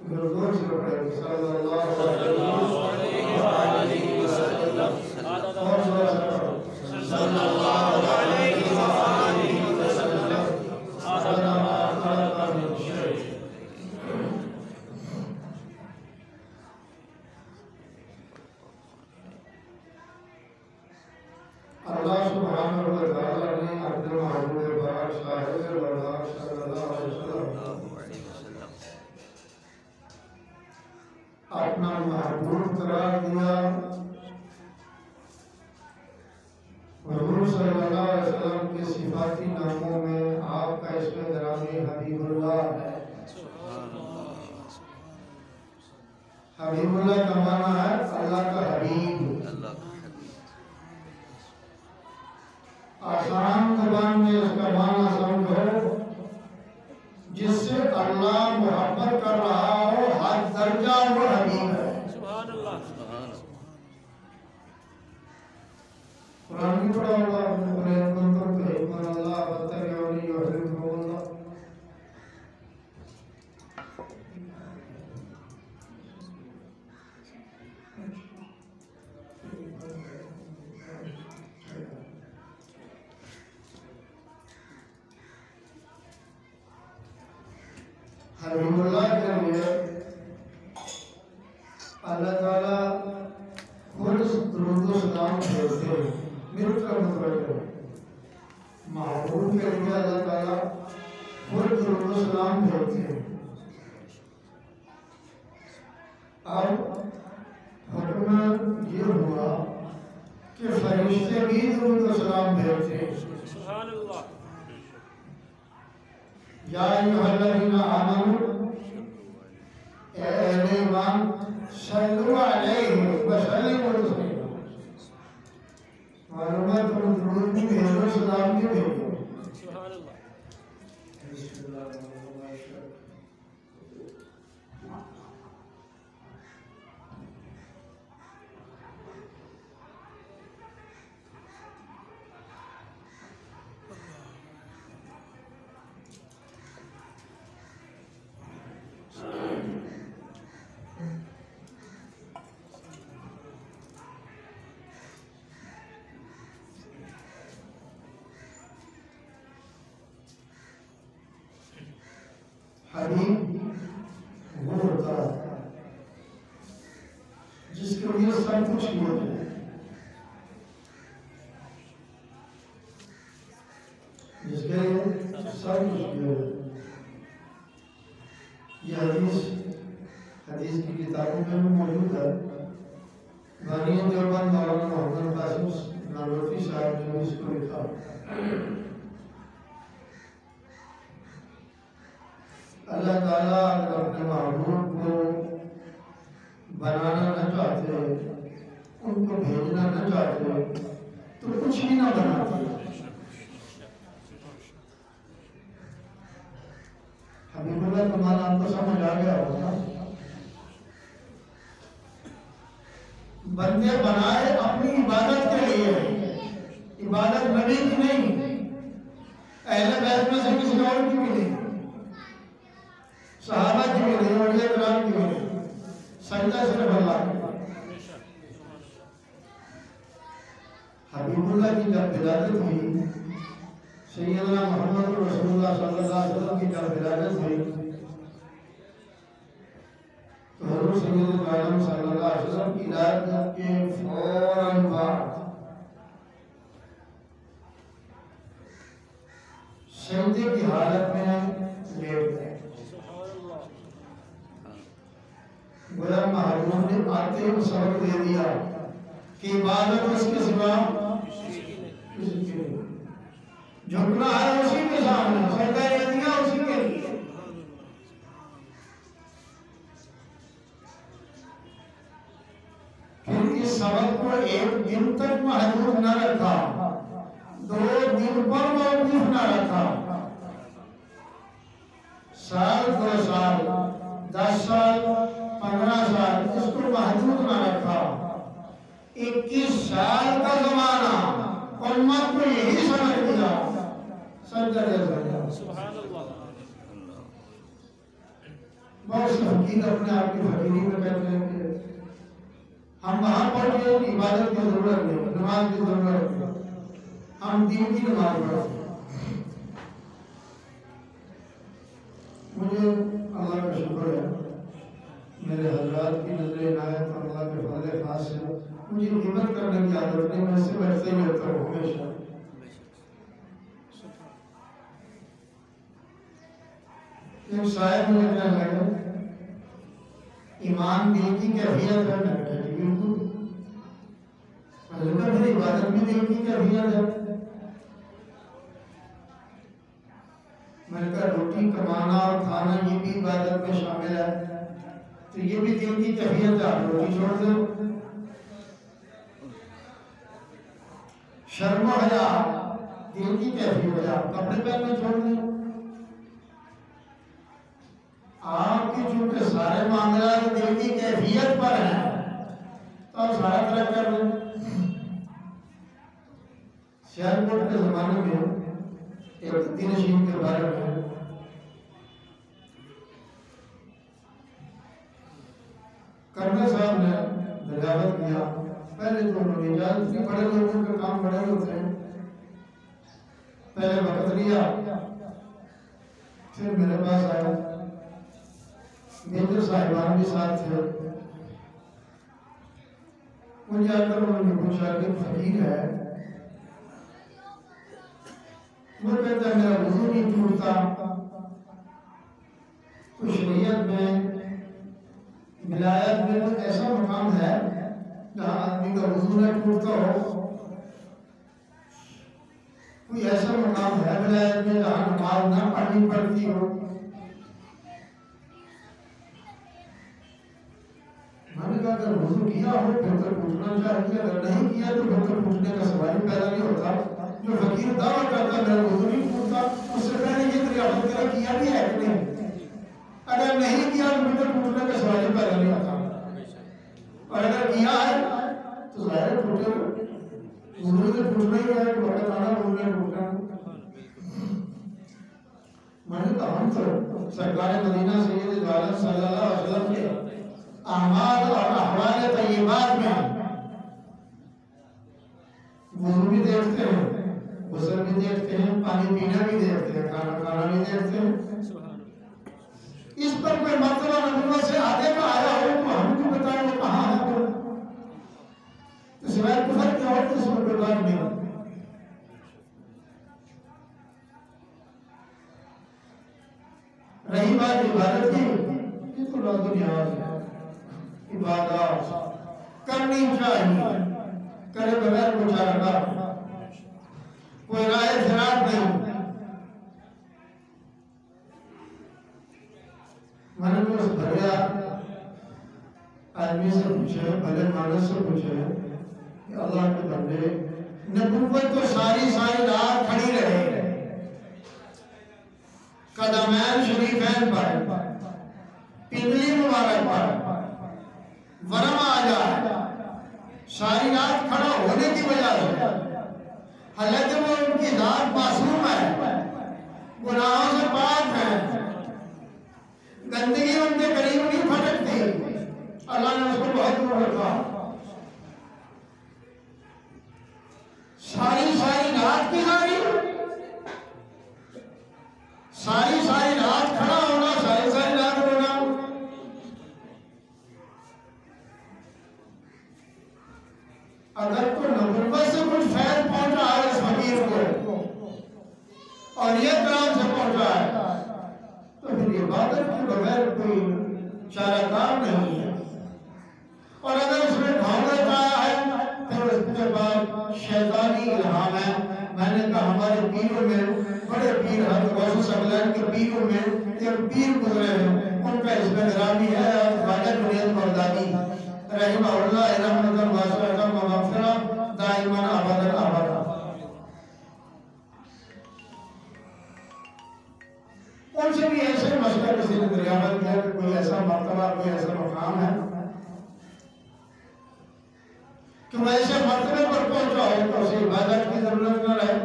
زور سے پڑھیں صلی اللہ علیہ وسلم اور زور سے پڑھیں صلی اللہ علیہ وسلم عدد ما خلق من شيء. اللہ سبحانہ و تعالیٰ نے اپنے محبوب پاک صاحب اللہ صلی اللہ علیہ وسلم اپنا محبوب قرار دیا. حضور صلی اللہ علیہ وسلم کے صفاتی ناموں میں آپ کا اسم گرامی حبیب اللہ ہے. حبیب اللہ کا معنی ہے اللہ کا حبیب. آسان زبان میں اس کا معنی سمجھو جس سے اللہ محبت کر رہا ہو ہر درجہ وہ حبیب ہے. سبحان اللہ. قرآن کی پڑھا ہوگا قرآن کنتم تحبون اللہ فاتبعونی یحببکم اللہ. حبیب اللہ کے لیے اللہ تعالیٰ خود درود و سلام بھیجتے ہیں. مل کر متوجہ محبوب کے لیے اللہ تعالیٰ خود درود و سلام بھیجتے ہیں. اب حکم یہ ہوا کہ فرشتے بھی درود و سلام بھیجتے ہیں. سبحان اللہ. یا ایھا الذین آمنوا اے اہل ایمان صلوا علیہ وسلموا تسلیما. معلوم ہے تم درود بھی بھیجو سلام بھی بھیجو. سبحان اللہ. بسم اللہ الرحمن الرحیم. حبیب وہ ہوتا ہے جس کے لیے سب کچھ کیا جائے. جس کے لیے سب کچھ کیا جائے. یہ حدیث کی کتابوں میں بھی موجود ہے. بانی دیوبند مولانا محمد قاسم نانوتوی صاحب نے اس کو لکھا. اللہ تعالیٰ اگر اپنے محبوب کو بنانا نہ چاہتے ان کو بھیجنا نہ چاہتے تو کچھ بھی نہ بناتے. حبیب اللہ تمہارا آپ کو سمجھ آ گیا ہوگا. بندے بنائے اپنی عبادت کے لیے. عبادت نبی کی نہیں اہل بیت میں سے کسی اور کی بھی نہیں. صحابہ کی بھی نہیں اولیاء کرام کی بھی نہیں. سجدہ صرف اللہ کی. حبیب اللہ کی جب ولادت ہوئی سیدنا محمد رسول اللہ صلی اللہ علیہ وسلم کی جب ولادت ہوئی تو حضور سیدنا عالم صلی اللہ علیہ وسلم کی ولادت کے فوراً بعد سجدے کی حالت میں لیٹ گئے. گویا محبوب نے آتے ہی سبق دے دیا کہ عبادت اس کے سوا کسی کے لیے. جھکنا ہے اسی کے سامنے, سجدہ دیا اسی کے لیے. پھر اس سبق کو ایک دن تک محدود نہ رکھا, 2 دن پر موقوف نہ رکھا, سال 2 سال 10 سال 15 سال اس کو محدود نہ رکھا. 21 سال کا زمانہ امت کو یہی سمجھ دیا سجدہ دے دیا. سبحان اللہ. بہت سے فقیر اپنے آپ کی فقیری میں کہتے ہیں کہ ہم وہاں پہنچے عبادت کی ضرورت نہیں، نماز کی ضرورت نہیں، ہم دین کی نماز پڑھتے ہیں۔ مجھے اللہ کا شکر ہے، میرے حضرات کی نظر عنایت اور اللہ کے فضل خاص سے مجھے ہمت کرنے کی عادت نہیں، میں اس سے بچتے ہی رہتا ہوں ہمیشہ۔ ایک صاحب مجھے کہنے لگا ایمان دل کی کیفیت ہے، میں نے کہا جی بالکل، حضرت پھر عبادت بھی دل کی کیفیت ہے۔ میں نے کہا روٹی کمانا اور کھانا یہ بھی عبادت میں شامل ہے، تو یہ بھی دل کی کیفیت ہے، آپ روٹی چھوڑ دو۔ شرم و حیا دل کی کیفیت ہے، آپ کپڑے پہننا چھوڑ دیں۔ آپ کی چونکہ سارے معاملات دل کی کیفیت پر ہیں تو آپ سارا طرح کر لیں۔ سیالکوٹ کے زمانے میں ایک نشین کے بارے میں کرنل صاحب نے دریافت کیا، پہلے تو انہوں نے اجازت کی، بڑے لوگوں کے کام بڑے ہوتے ہیں، پہلے وقت لیا، پھر میرے پاس آیا، میجر صاحبان بھی ساتھ تھے، مجھے آ کر انہوں نے پوچھا کہ فقیر ہے، وہ کہتا ہے میرا وضو نہیں ٹوٹتا، تو شریعت میں ولایت میں کوئی ایسا مقام ہے جہاں آدمی کا وضو نہ ٹوٹتا ہو؟ کوئی ایسا مقام ہے ولایت میں جہاں نماز نہ پڑھنی پڑتی ہو؟ میں نے کہا اگر وضو کیا ہو پھر تو ٹوٹنا چاہیے، اگر نہیں کیا تو پھر تو ٹوٹنے کا سوال ہی پیدا نہیں ہوتا۔ جو فقیر دعویٰ کرتا ہے میرا وضو نہیں ٹوٹتا، اس سے پہلے یہ دریافت کرا کیا بھی ہے کہ نہیں؟ اگر نہیں کیا تو پھر تو ٹوٹنے کا سوال ہی پیدا نہیں ہوتا، اور اگر کیا ہے تو ظاہر ٹوٹے گا، وضو سے ٹوٹنا ہی ہے کہ وقت آنا وضو نے ٹوٹنا۔ میں نے کہا ہم تو سرکار مدینہ سید عالم صلی اللہ علیہ وسلم کے اعمال اور احوال طیبات میں وضو بھی دیکھتے ہیں، غسل بھی دیکھتے ہیں، پانی پینا بھی دیکھتے ہیں، کھانا کھانا بھی دیکھتے ہیں۔ اس پر کوئی مرتبہ نبوت سے آگے کا آیا ہو تو ہم کو بتائیں وہ کہاں ہے، تو سوائے کفر کے اور تو اس میں کوئی بات نہیں۔ رہی بات عبادت کی، یہ تو لازم نیاز ہے، عبادات کرنی چاہیے، کرے بغیر مشارکہ، کوئی رائے خراب نہیں۔ میں نے اس بھریا آدمی سے پوچھے، بھلے مانس سے پوچھے کہ اللہ کے بندے نبوت تو ساری رات کھڑی رہے قدمین شریفین پر، پنڈلی مبارک پر ورم آ جائے، ساری رات کھڑا ہونے کی وجہ سے، حالانکہ وہ ان کی ذات معصوم ہے، گناہوں سے پاک ہے، گندگی ان کے قریب نہیں پھٹکتی، اللہ نے اس کو بہت دور رکھا۔ ساری رات کی ساری رات کھڑا ہونا، ساری رات رونا۔ اگر تو نبوت سے کچھ فیض پہنچا ہے اس فقیر کو اور یہ کلام سے پہنچا ہے تو پھر عبادت کے بغیر کوئی چارہ کار نہیں ہے، اور اگر اس نے ڈھونگا چاہا ہے پھر اس کے بعد شیطانی الہام ہے۔ میں نے کہا ہمارے پیروں میں بڑے پیر حضرت غوث ثقلین کے پیروں میں ایک پیر گزرے ہیں، ان کا اس میں گرامی ہے خواجہ جنید بغدادی رحمہ اللہ رحمۃ واسعۃ و مغفرہ دائما ابدا ابدا۔ ان سے بھی ایسے مسئلہ کسی نے دریافت کیا کہ کوئی ایسا مرتبہ، کوئی ایسا مقام ہے کہ وہ ایسے مرتبے پر پہنچا ہو تو اسے عبادت کی ضرورت نہ رہے؟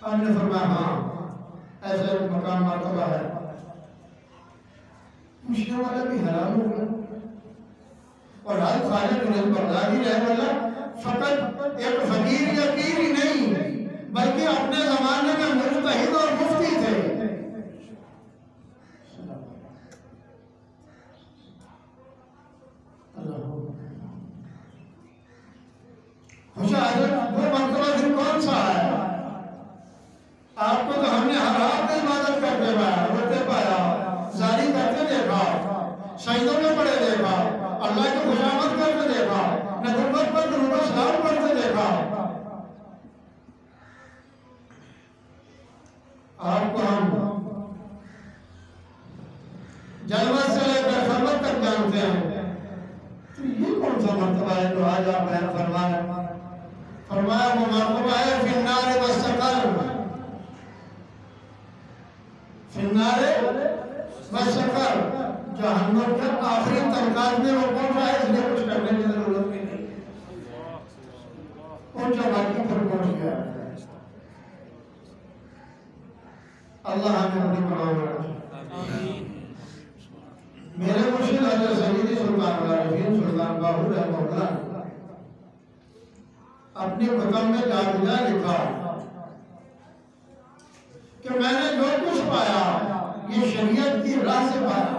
ہم نے فرمایا ہاں ایسا ایک مقام مرتبہ ہے، پوچھنے والا بھی حیران ہو گیا. اور حضرت خواجہ جنید بغدادی رحمہ اللہ فقط ایک فقیر یا پیر ہی نہیں بلکہ اپنے زمانے میں مجتہد اور مفتی تھے. حضرت وہ مرتبہ دن کون سا ہے؟ آپ کو تو ہم نے ہر آپ میں عبادت کرتے پایا، روتے پایا، زاری کرتے دیکھا، سجدوں میں پڑے دیکھا، اللہ کی خوشامد کرتے دیکھا، نبوت پر درود و سلام پڑھتے دیکھا. آپ کو ہم جلوت سے لے کر خلوت تک جانتے ہیں. تو یہ کون سا مرتبہ ہے جو آج آپ بیان فرما رہے ہیں؟ فرمایا وہ مرتبہ ہے فی النار والسقر، فی النار والسقر، جہنم کے آخری طبقات میں وہ پہنچا ہے، اس لیے کچھ کرنے کی ضرورت بھی نہیں، پہنچا باقی پر پہنچ گیا. اللہ ہمیں اپنی پناہ رکھے. میرے مرشد حضرت سیدی سلطان العارفین سلطان باہو رحمہ اللہ نے اپنی کتب میں جا لکھا کہ میں نے جو کچھ پایا یہ شریعت کی راہ سے پایا.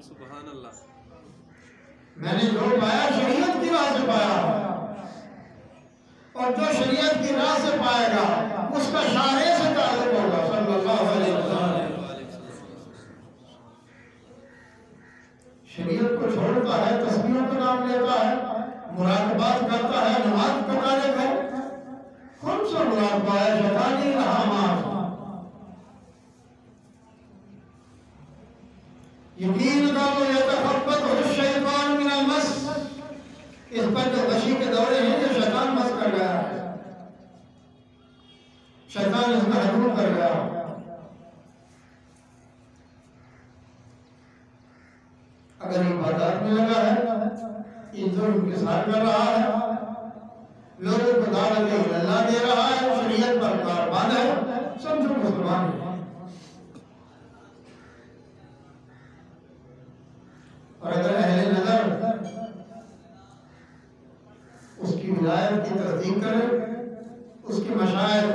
سبحان اللہ. میں نے جو پایا شریعت کی راہ سے پایا، اور جو شریعت کی راہ سے پائے گا اس کا شارع سے تعلق ہوگا صلی اللہ علیہ وسلم. شریعت کو چھوڑتا ہے، تسبیحوں کا نام لیتا ہے، مراقبات کرتا ہے، نماز پکارے گا، کون سا مراقبہ ہے؟ شیطانی رحمات. یقین کرو یتخبط الشیطان من المس، اس پر جو غشی کے دورے ہیں جو شیطان مس کر گیا ہے، شیطان اس میں حضور کر گیا. اگر عبادات میں لگا ہے، عزت ان کے ساتھ کر رہا ہے، لوگوں کو دعوت اللہ دے رہا ہے، شریعت پر کاربان ہے، سمجھو مسلمان ہے. اور اگر اہل نظر اس کی ولایت کی تصدیق کرے، اس کے مشائخ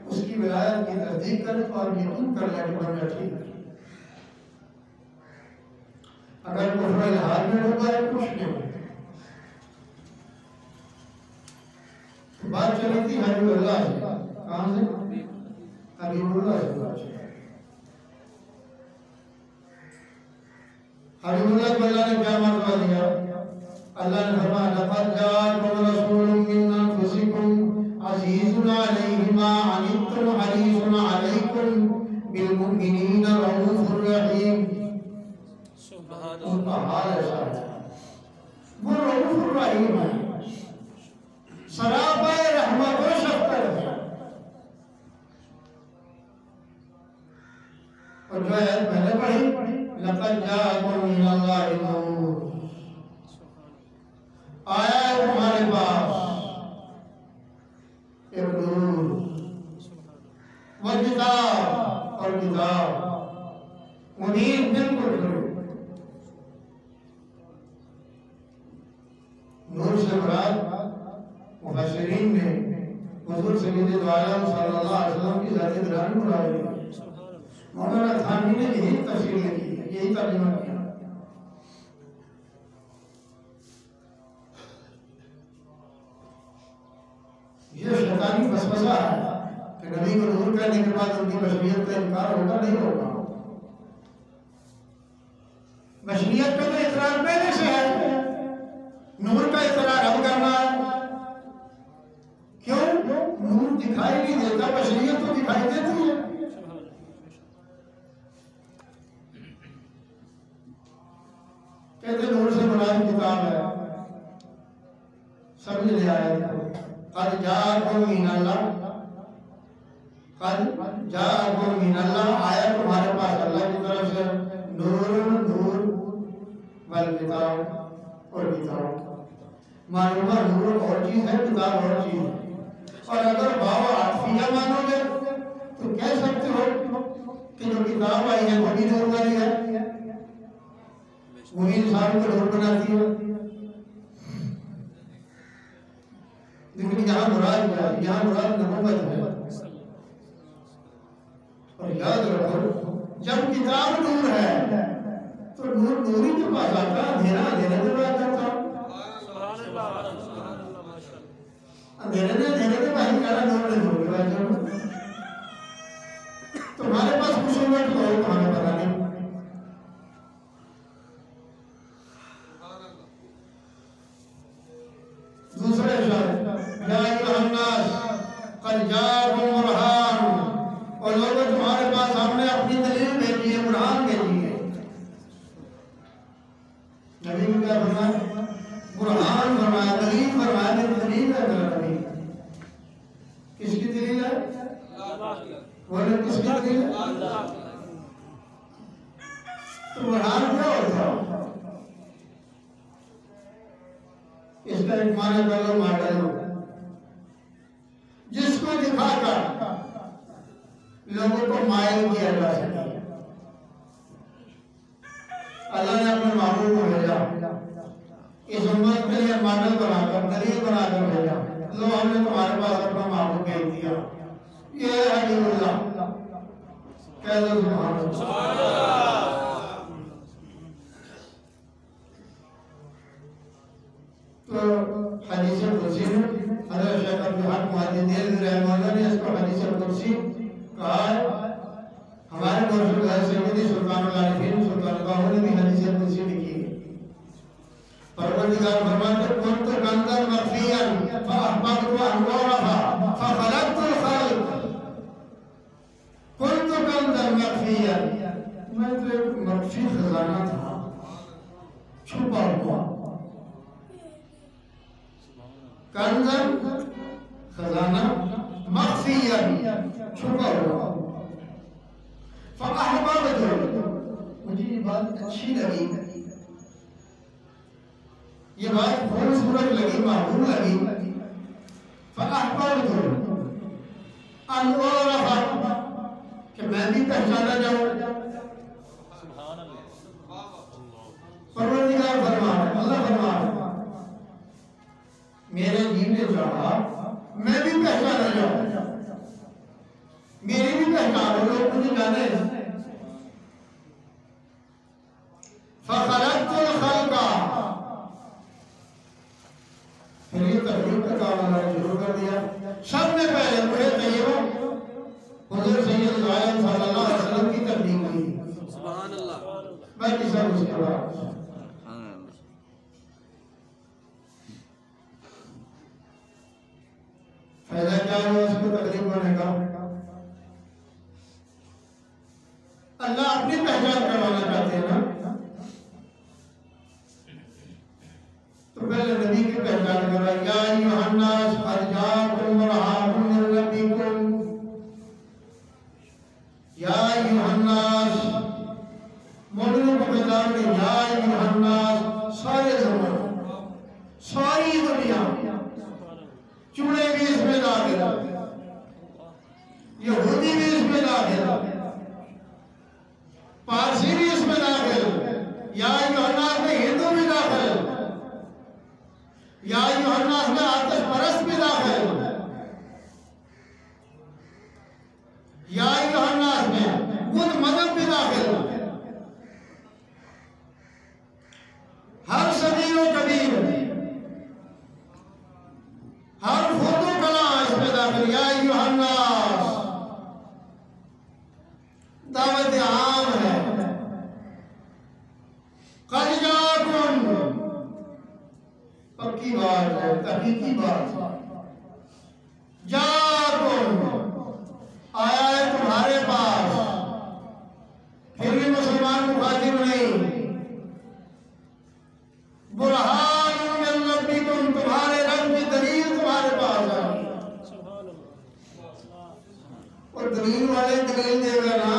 اس کی ولایت کی تصدیق کرے تو آپ یقین کر لیں کہ بندہ ٹھیک ہے. اگر کفر الہاد میں ڈوبا ہے کچھ نہیں. بات چلی تھی حبیب اللہ سے، کہاں سے؟ حبیب اللہ سے. حبیب اللہ کو اللہ نے کیا مرتبہ دیا؟ اللہ نے فرمایا لقد جاءکم رسول من انفسکم عزیز علیہ ما عنتم حریص علیکم بالمؤمنین رؤوف رحیم. ان کا حال ایسا ہے، وہ رؤوف الرحیم ہے، سراپا رحمت و شفقت ہے. اور جو آیت میں نے پڑھی لقد جاءکم من اللہ نور، آیا ہے تمہارے پاس ایک نور و کتاب، اور کتاب مبین بالکل کھلی. نور سے مراد مفسرین نے حضور سید دو عالم صلی اللہ علیہ وسلم کی ذات گرامی مراد لی. مولانا تھانوی نے یہی تفسیر لکھی ہے، یہی ترجمہ کیا. یہ شیطانی وسوسہ ہے کہ نبی کو نور کہنے کے بعد ان کی بشریت کا انکار ہوگا، نہیں ہوگا. بشریت کا تو اقرار پہلے سے ہے، نور کا اقرار اب کرنا ہے. کیوں؟ نور دکھائی نہیں دیتا، بشریت تو دکھائی دیتی ہے. کہتے نور سے مراد کتاب ہے. سمجھ لے آیا قد جاءکم من اللہ، قد جاءکم من اللہ، آیا تمہارے پاس اللہ کی طرف سے نور والکتاب، اور کتاب. معلومہ نور اور چیز ہے، کتاب اور چیز ہے. اور اگر بابا عطفیہ مانو گے تو کہہ سکتے ہو کہ جو کتاب آئی ہے وہ بھی نور والی ہے، وہی انسان کو نور بناتی ہے. لیکن یہاں مراد کیا ہے؟ یہاں مراد نبوت ہے. اور یاد رکھو جب کتاب نور ہے تو نور نوری کے پاس آتا، اندھیرا اندھیرے کے پاس آتا. اندھیرے کے پاس کہنا نور نے نور کے پاس جانا. تمہارے پاس خصوصیت تو ہو تمہیں پتا نہیں. دوسرے اشارے یا ایھا الناس قد جاءکم برہان، اور لوگوں تمہارے پاس ہم نے اپنی دلیل بھیجی ہے، برہان بھیجی ہے. نبی کو کیا فرمایا؟ برہان فرمایا، دلیل فرمایا. دلیل ہے میرا نبی. کس کی دلیل ہے؟ بولے کس کی دلیل ہے؟ تو برہان کیا ہوتا؟ اس کا ایک معنی کر لو ماڈل، جس کو دکھا کر لوگوں کو مائل کیا جا سکتا. اللہ نے اپنے محبوب کو بھیجا اس امت کے لیے ماڈل بنا کر، دلیل بنا کر بھیجا. لو ہم نے تمہارے پاس اپنا محبوب بھیج دیا. یہ ہے حبیب اللہ. کہہ دو سبحان اللہ. تو حدیث قدسی میں حضرت شیخ عبدالحق محدث رحمہ اللہ نے اس کو حدیث قدسی کہا ہے. ہمارے مرشد حضرت سیدی سلطان العارفین سلطان باہو نے بھی حدیث قدسی لکھی ہے. پروردگار فرماتے ہیں کنت کنزا مخفیا فاحببت ان اعرف فخلقت الخلق. کنت کنزا مخفیا، میں تو ایک مخفی خزانہ تھا، چھپا ہوا. کنزن خزانہ، مخفیا چھپا ہوا. فاحببت، مجھے یہ بات اچھی لگی، یہ بات خوبصورت لگی، محبوب لگی. فاحببت ان اعرف، کہ میں بھی پہچانا جاؤں. پروردگار فرما رہا ہے، اللہ فرما رہا ہے میرے جی نے چاہا میں بھی پہچانا جاؤں، میری بھی پہچان ہو، لوگ مجھے جانے. فخلقت الخلق، پھر یہ تخلیق کا کام اللہ نے شروع کر دیا. سب نے پہلے مجھے طیبہ حضور سید عالم صلی اللہ علیہ وسلم کی تخلیق کی. سبحان اللہ. باقی سب اس کے بعد. فائدہ کیا ہوا اس کو تکلیف ہونے کا؟ اللہ اپنی پہچان کروانا چاہتے ہیں نا، تو پہلے نبی کی پہچان کروا. یا ایھا الناس قد جاءکم برہان من ربکم. یا ایھا الناس، مومنوں کو خطاب میں یا ایھا الناس، سارے زمان، ساری دنیا، چوڑے بھی اس میں داخل، یہودی بھی اس میں داخل، پارسی بھی اس میں داخل، یا ایھا الناس میں ہندو بھی داخل، یا ایھا الناس میں آتش پرست بھی داخل، یا ایھا الناس میں بدھ مذہب بھی داخل. ہر صغیر و کبیر، ہر خود و کلاں اس میں داخل. یا ایھا الناس دعوت عام ہے. قد جاءکم، پکی بات ہے، تحقیقی بات ہے. جاءکم، آیا ہے تمہارے پاس. پھر بھی مسلمان مخاطب نہیں. برہان من ربکم، تمہارے رب کی دلیل تمہارے پاس ہے. اور دلیل والے دلیل دے گا نا،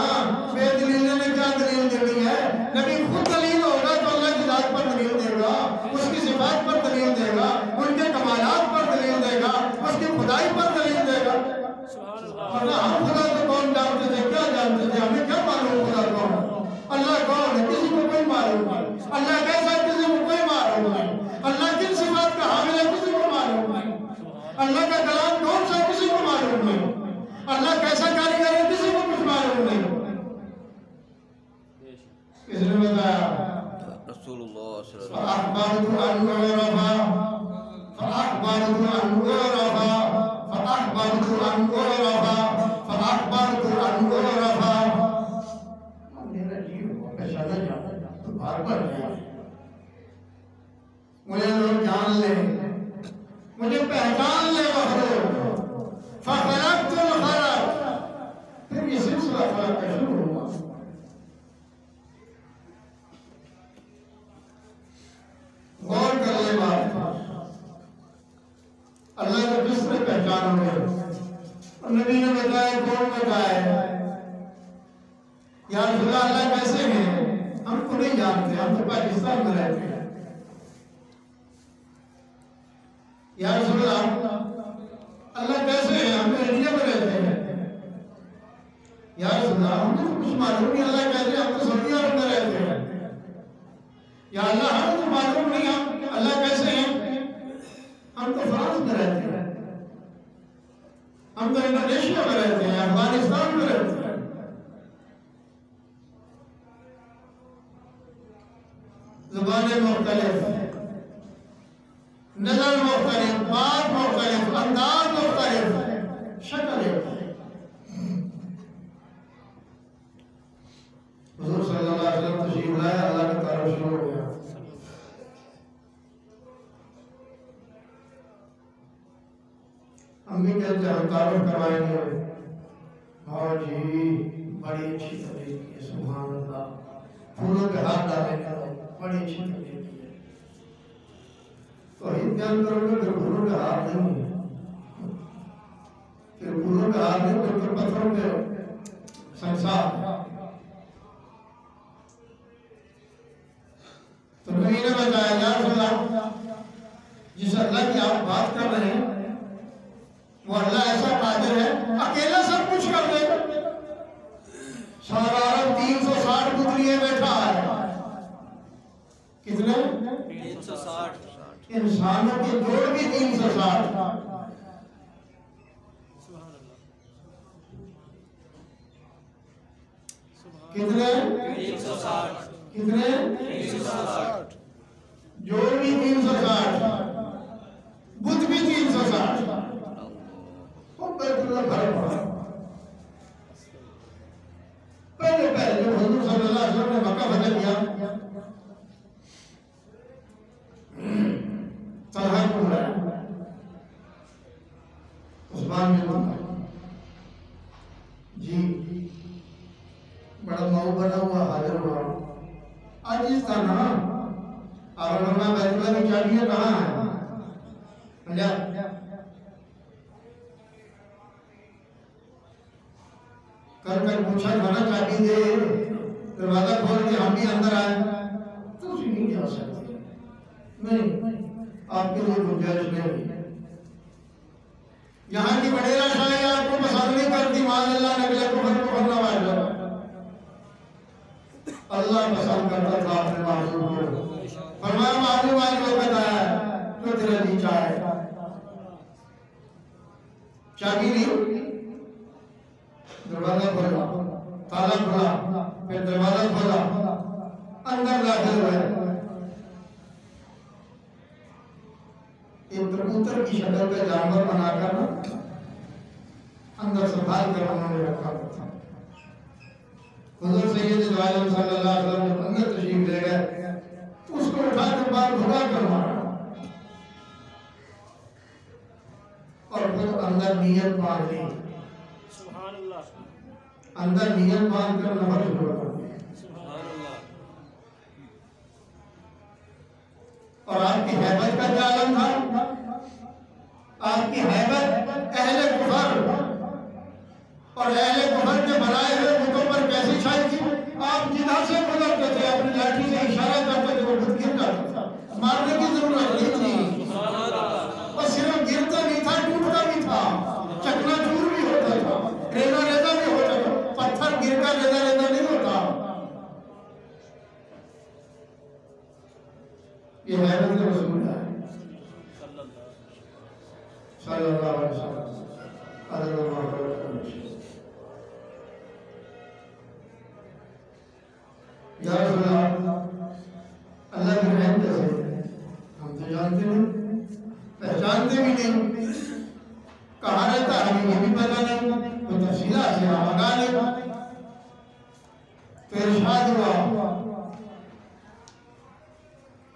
بے دلیلوں نے کیا دلیل دینی ہے؟ نبی خود دلیل ہوگا تو اللہ کی ذات پر دلیل دے گا، اس کی صفات پر دلیل دے گا، ان کے کمالات پر دلیل دے گا، اس کی خدائی پر دلیل دے گا. ورنہ ہم خدا کو کون جانتے تھے، کیا جانتے تھے؟ ہمیں کیا معلوم خدا کون ہے؟ اللہ کون ہے؟ کسی کو کوئی معلوم نہیں. اللہ اللہ کا کلام کون سا کسی کو معلوم نہیں، اللہ کیسا کاریگر ہے کسی کو کچھ معلوم نہیں۔ کس نے بتایا؟ رسول اللہ صلی اللہ فأخبرت أن أعرف فأخبرت أن أعرف فأخبرت أن أعرف فأخبرت أن أعرف۔ میرا جی ہوا پہچانا جانا تو بار بار جانا، مجھے لوگ جان لیں، مجھے پہچان لے مخلوق۔ فخلقت الخلق، پھر یہ سلسلہ خلق کا شروع ہوا۔ غور کر لے بات، اللہ نے کس نے پہچان ہوئے، اور نبی نے بتایا کون بتایا، یا رسول اللہ کیسے ہیں ہم کو نہیں جانتے، ہم تو پاکستان میں رہتے ہیں۔ یا رسول اللہ کیسے ہیں ہم تو انڈیا میں رہتے ہیں۔ یا رسول اللہ ہم تو کچھ معلوم نہیں، اللہ کیسے ہم تو سعودی عرب میں رہتے ہیں۔ یا اللہ ہمیں تو معلوم نہیں ہم اللہ کیسے ہیں، ہم تو فرانس میں رہتے ہیں، ہم تو انڈونیشیا میں رہتے ہیں، افغانستان میں رہتے ہیں۔ زبانیں مختلف، نظر مختلف، بات مختلف، انداز مختلف، شکل ایک ہے۔ حضور صلی اللہ علیہ وسلم تشریف لائے، اللہ کا تعارف شروع ہو گیا۔ ہم بھی کہتے ہیں ہم تعارف کروائیں گے، ہاں جی بڑی اچھی طریقے کی، سبحان اللہ، پھولوں پہ ہاتھ ڈالیں گے، بڑی اچھی طریقے کی ہے۔ تو ہی بیان کرو گے پھر پھولوں پہ ہاتھ نہیں ہے، پھر پھولوں پہ ہاتھ نہیں، پھر پتھروں پہ سنسار۔ تو نبی نے بتایا یا رسول اللہ جس اللہ کی آپ بات کر رہے ہیں وہ اللہ ایسا قادر ہے اکیلا سب کچھ کر دے۔ سارا عرب 360 بت لیے بیٹھا ہے، کتنے؟ 360 انسانوں کے جوڑ بھی 360۔ کتنے؟ 360 کتنے؟ 360 جوڑ بھی 360، بت بھی 360۔ اور بیت اللہ بھر پڑا۔ پہلے جب حضور صلی اللہ علیہ وسلم نے مکہ فتح کیا، طلحہ کو بلایا، عثمان بن عفان، جی بڑا مئو بنا ہوا حاضر ہوا، آج اس طرح آپ نے بیت اللہ کی چابیاں کہاں ہیں؟ کر پوچھا تھا نا چابی دے، دروازہ کھول کے ہم بھی اندر آئے، تو اسی نہیں جا سکتے، نہیں آپ کے لیے گنجائش نہیں۔ یہاں کی وڈیرہ شاہی آپ کو پسند نہیں کرتی، معاذ اللہ نے بلا کفر کو بھرنا واجب، اللہ پسند کرتا تھا اپنے محبوب کو، فرمایا محبوب آج وقت آیا ہے جو تیرا جی چاہے۔ چابی نہیں، دروازہ کھولا، تالا کھولا، پھر دروازہ کھولا، اندر داخل ہوئے۔ ایک کبوتر کی شکل کا جانور بنا کر اندر سنبھال کر انہوں نے رکھا تھا۔ حضور سید دو عالم صلی اللہ علیہ وسلم جب اندر تشریف لے گئے تو اس کو اٹھا کر باہر بھگا کر مارا، اور پھر اندر نیت باندھ لی، اندر نیت باندھ کر نفر شروع کر دیا۔ اور آپ کی حیبت کا کیا عالم تھا؟ آپ کی حیبت اہل کفر اور اہل کفر کے بنائے ہوئے بتوں پر کیسی چھائی تھی؟ آپ جدھر سے گزرتے تھے اپنی لاٹھی سے اشارہ کرتے تھے، وہ بت گر جاتا تھا، مارنے کی ضرورت نہیں تھی، اور صرف گرتا نہیں تھا، ٹوٹتا بھی تھا، چکنا چور بھی ہوتا تھا، ریزہ ریزہ بھی ہوتا تھا، پتھر گر کر ریزہ ریزہ نہیں ہوتا۔ یہ حیرت رسول ہے۔ صلی اللہ علیہ وسلم حضرت محمد یا رسول اللہ اللہ کی رحمت سے ہم تو جانتے نہیں پہچانتے بھی نہیں کہاں رہتا ہے ہمیں یہ بھی پتہ نہیں تو تفصیلات سے ہم آگاہ لیں تو ارشاد ہوا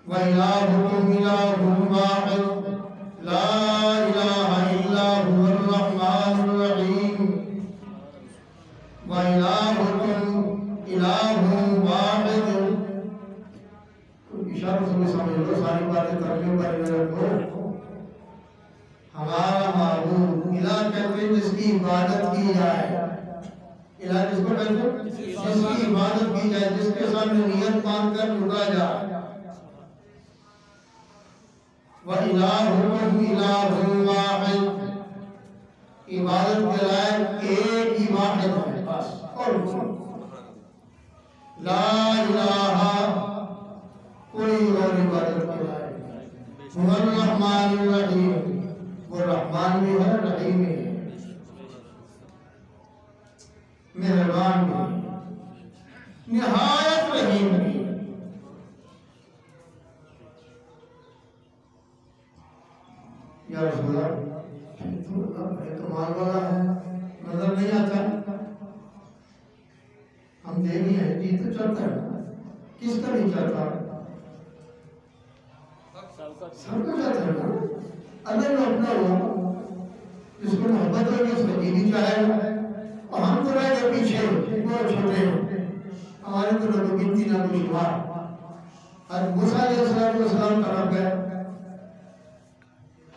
وَإِلَٰهُكُمْ إِلَٰهٌ وَاحِدٌ لَا إِلَٰهَ إِلَّا هُوَ الرَّحْمَٰنُ الرَّحِيمُ وَإِلَٰهُكُمْ إِلَٰهٌ وَاحِدٌ اشارہ سے سمجھ لو ساری باتیں ترجمے پر رکھو ہمارا معبود الہ کہتے ہیں جس کی عبادت کی جائے الہ جس کو کہتے ہیں جس کی عبادت کی جائے جس کے سامنے نیت مان کر جھکا جائے وَإِلَٰهُكُمْ إِلَٰهٌ وَاحِدٌ عبادت کے لائق ایک ہی واحد ہے بس اور لا الہ کوئی اور عبادت کے لائق هُوَ الرَّحْمَٰنُ الرَّحِيمُ وہ رحمان بھی ہے رحیم بھی ہے مہربان بھی ہے نہایت رحیم بھی ہے یا رسول اللہ تو بڑے کمال والا ہے نظر نہیں آتا ہم دیکھیں ہیں جی تو چلتا ہے کس کا نہیں چلتا سب کا چلتا ہے نا اگر وہ اپنا ہو جس کو محبت ہوگی اس کو جی چاہے اور ہم تو رہ گئے پیچھے وہ چھوٹے ہمارے تو لوگ گنتی نہ کوئی شمار اور موسیٰ علیہ السلام طرف گئے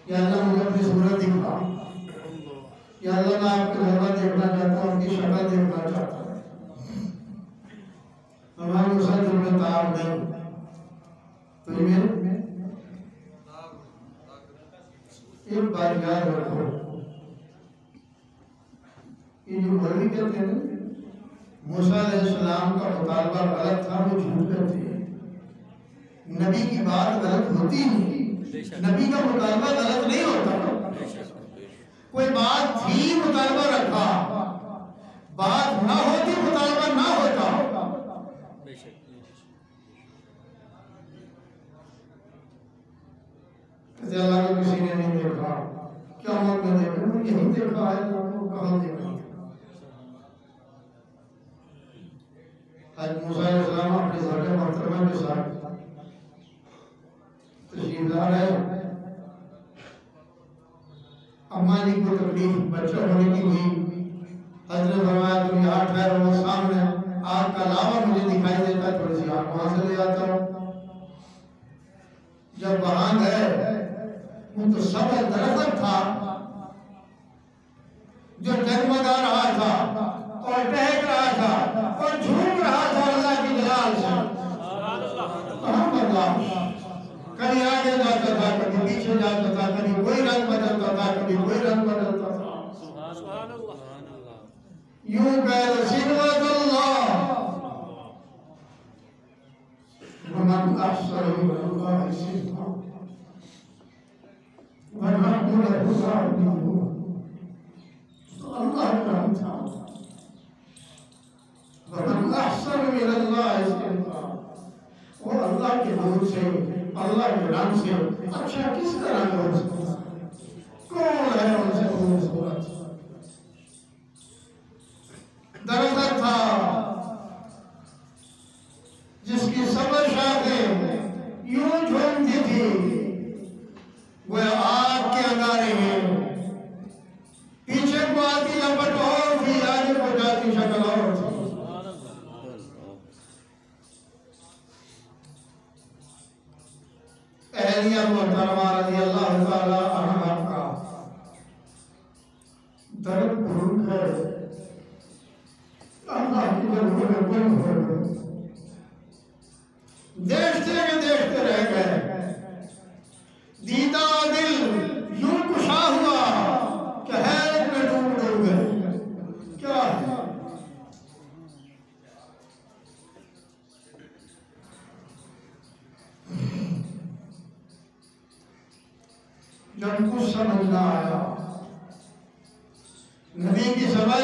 یا اللہ مجھے اپنی صورت دکھا یا اللہ میں آپ کے دھرمہ دیکھنا چاہتا ہوں ان کی شکل دیکھنا چاہتا ہوں ہمارے موسیٰ دل میں تعاب نہیں تو یہ میرے ایک بات یاد رکھو یہ جو مولوی کہتے ہیں موسیٰ علیہ السلام کا مطالبہ غلط تھا وہ جھوٹ کہتے ہیں نبی کی بات غلط ہوتی نہیں نبی کا مطالبہ غلط نہیں ہوتا کوئی بات تھی مطالبہ رکھا بات نہ ہوتی مطالبہ نہ ہوتا کہتے اللہ کو کسی نے نہیں دیکھا کیا موت میں دیکھا یہی دیکھا ہے کہاں دیکھا حضرت موسیٰ علیہ السلام اپنے زوجہ محترمہ کے ساتھ تشریف لا رہے اماں جی کو تکلیف بچہ ہونے کی ہوئی حضرت فرمایا تم یہاں ٹھہرو وہ سامنے آگ کا لاوا مجھے دکھائی دیتا ہے تھوڑی سی آگ وہاں سے لے آتا ہوں جب وہاں گئے وہ تو سبز درخت تھا جو جگمگا رہا تھا اور ٹہک رہا تھا اور جھوم رہا تھا اللہ کی جلال سے کہاں بدلا کبھی آگے جاتا تھا کبھی پیچھے جاتا تھا کبھی کوئی رنگ بدلتا تھا کبھی کوئی رنگ بدلتا تھا یوں کہہ صفات اللہ ومن احسن من اللہ صفات ونحن له عابدون تو اللہ کا ہم تھا ومن احسن من اللہ صفات وہ اللہ کے نور سے اللہ کے رنگ سے اچھا کس طرح کا ہو سکتا ہے کون ہے ان سے خوبصورت درخت تھا جس کی سبز شاخیں یوں جھومتی تھی وہ آگ کے انگارے ہیں پیچھے کو آتی لپٹ اور تھی آگے کو جاتی شکل اور تھی اہلیہ محترمہ رضی اللہ تعالی عنہ کا درد بھول ہے اللہ کی جنہوں میں بند ہو گئے دیکھتے رہ گئے دیدہ دل یوں کشا ہوا کہ حیرت میں ڈوب گئے کیا ہے جب کچھ سمجھ نہ آیا، نبی کی سمجھ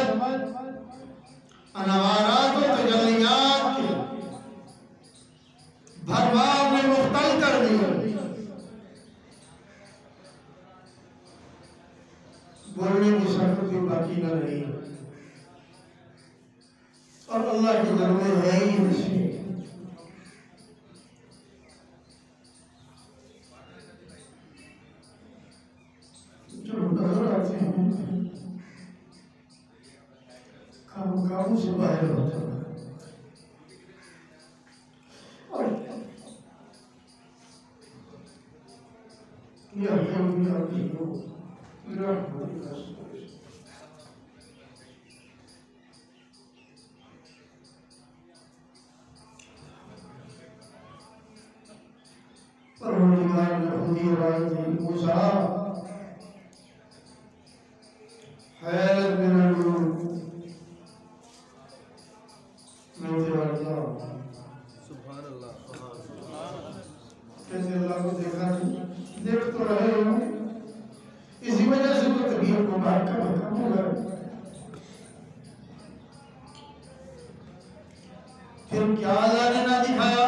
انوارات و تجلیات کی بھرمار میں مختل کر دی، بولنے کی سخت بھی باقی نہ رہی، اور اللہ کے در میں ہے ہی نہیں۔ جو نظر آتے ہیں قابو سے باہر ہوتا ہے، اور یہ پروردگار نے خودی رائے دی، موسیٰ حیرت من العلوم میں تیرا اللہ سبحان اللہ کہتے اللہ کو دیکھا نہیں، دیکھ تو رہے ہوں، اسی وجہ سے وہ طبیعت کو بات کا حکم ہو گئے۔ پھر کیا اللہ نے نہ دکھایا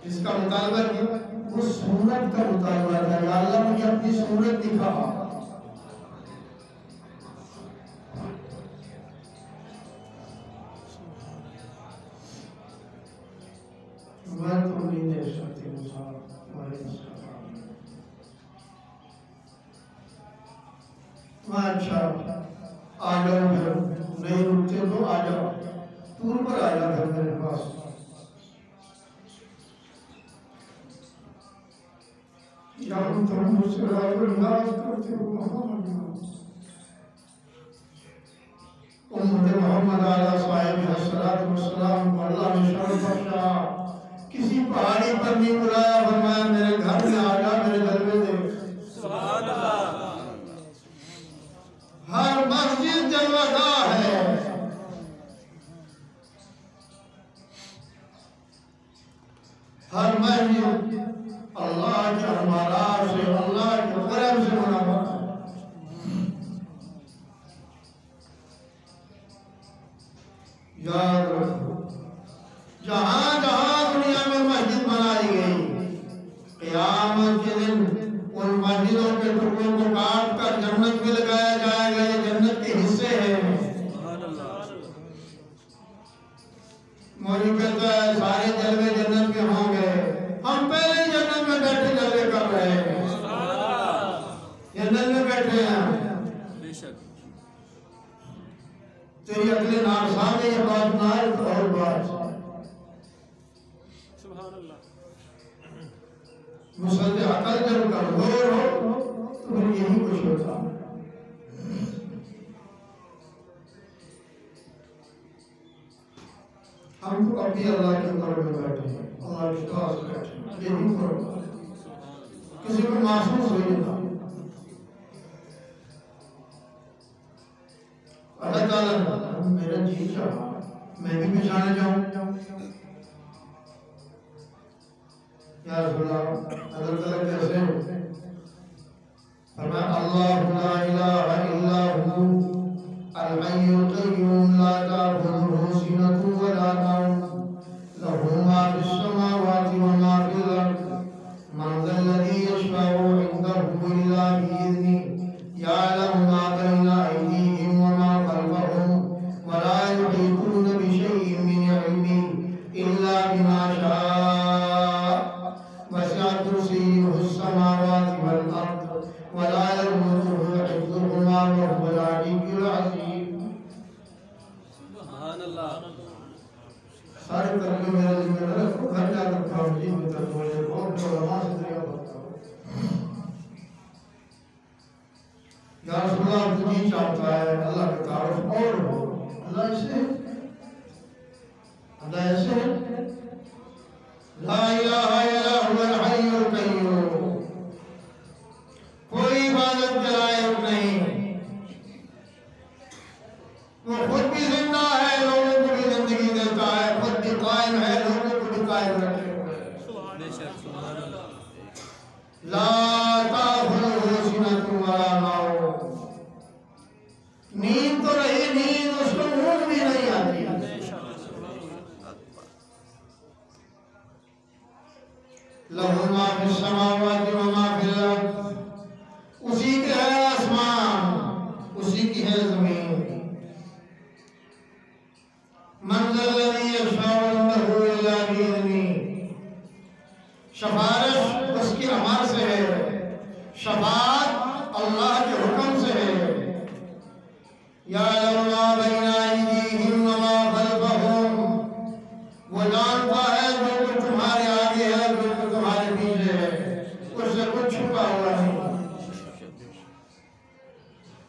اس کا مطالبہ کیا؟ اس صورت کا مطالبہ تھا، یا اللہ مجھے اپنی صورت دکھا۔ میں تو نہیں دے سکتی اچھا آ جاؤ، پھر نہیں رکتے تو آ جاؤ، ٹور پر آ جاؤ پھر میرے پاس۔ یا تم مجھ سے راز و ناز کرتے ہو امت محمد علیہ صاحب السلام کو اللہ نے شرف بخشا، کسی پہاڑی پر نہیں بلایا، فرمایا میرے گھر میں آ جا، میرے گھر میں دیکھ۔ سبحان اللہ۔ ہر مسجد جلوہ گاہ ہے، ہر مسجد اللہ کے ہمارا سے، اللہ کے کرم سے منعقد ہے۔ یاد رکھو، جہاں جہاں دنیا میں مسجد بنائی گئی، قیامت کے دن ان مسجدوں کے ٹکڑوں کو کاٹ کر جنت میں لگایا جائے گا، یہ جنت کے حصے ہیں۔ مولوی کہتا ہے سارے جلوے جنت کے ہوں گے، ہم پہلے جنت میں بیٹھے جلوے کر رہے ہیں، جنت میں بیٹھے ہیں۔ بے شک تیری اگلے نارسا میں یہ بات نہ آئے تو اور بات۔ سبحان اللہ۔ مسلط عقل جب کمزور ہو تو پھر یہی کچھ ہوتا۔ ہم تو ابھی اللہ کے در میں بیٹھے ہیں، اللہ کے پاس بیٹھے ہیں، یہی فرق ہے، کسی کو محسوس ہو جاتا۔ اللہ تعالیٰ میرا جی چاہا میں بھی پہچانے جاؤں، یا رسول اللہ حضرت اللہ کیسے فرمایا اللہ لا الہ الا ہو الحی القیوم لا تأخذہ سنۃ ولا نوم لہ ما فی السماوات وما فی الارض من ذا الذی یشفع عنده الا بإذنہ یعلم ما بین ایدیہم وما خلفہم ولا یحیطون بشیء من علمہ الا بما شاء وسع کرسیہ السماوات والارض ولا يؤوده حفظهما وهو العلي العظيم۔ سبحان اللہ۔ سارے ترجمے میرا ذمہ رکھو، گھر جا کر کھاؤ جی میں ترجمے کو علماء سے دریا بتاؤ۔ یا رسول اللہ تو جی چاہتا ہے اللہ کا تعارف اور ہو، اللہ ایسے لا الہ الا هو الحی القیوم، کوئی عبادت کے لائق نہیں، وہ خود بھی زندہ ہے، لوگوں کو بھی زندگی دیتا ہے، خود بھی قائم ہے، لوگوں کو بھی قائم رکھے ہوئے۔ بے شک سبحان اللہ۔ لا تأخذہ بات اللہ کے حکم سے ہے۔ یعلم ما بین ایدیہم وما خلفہم، وہ جانتا ہے جو کچھ تمہارے آگے ہے جو کچھ تمہارے پیچھے ہے، اس سے کچھ چھپا ہوا نہیں۔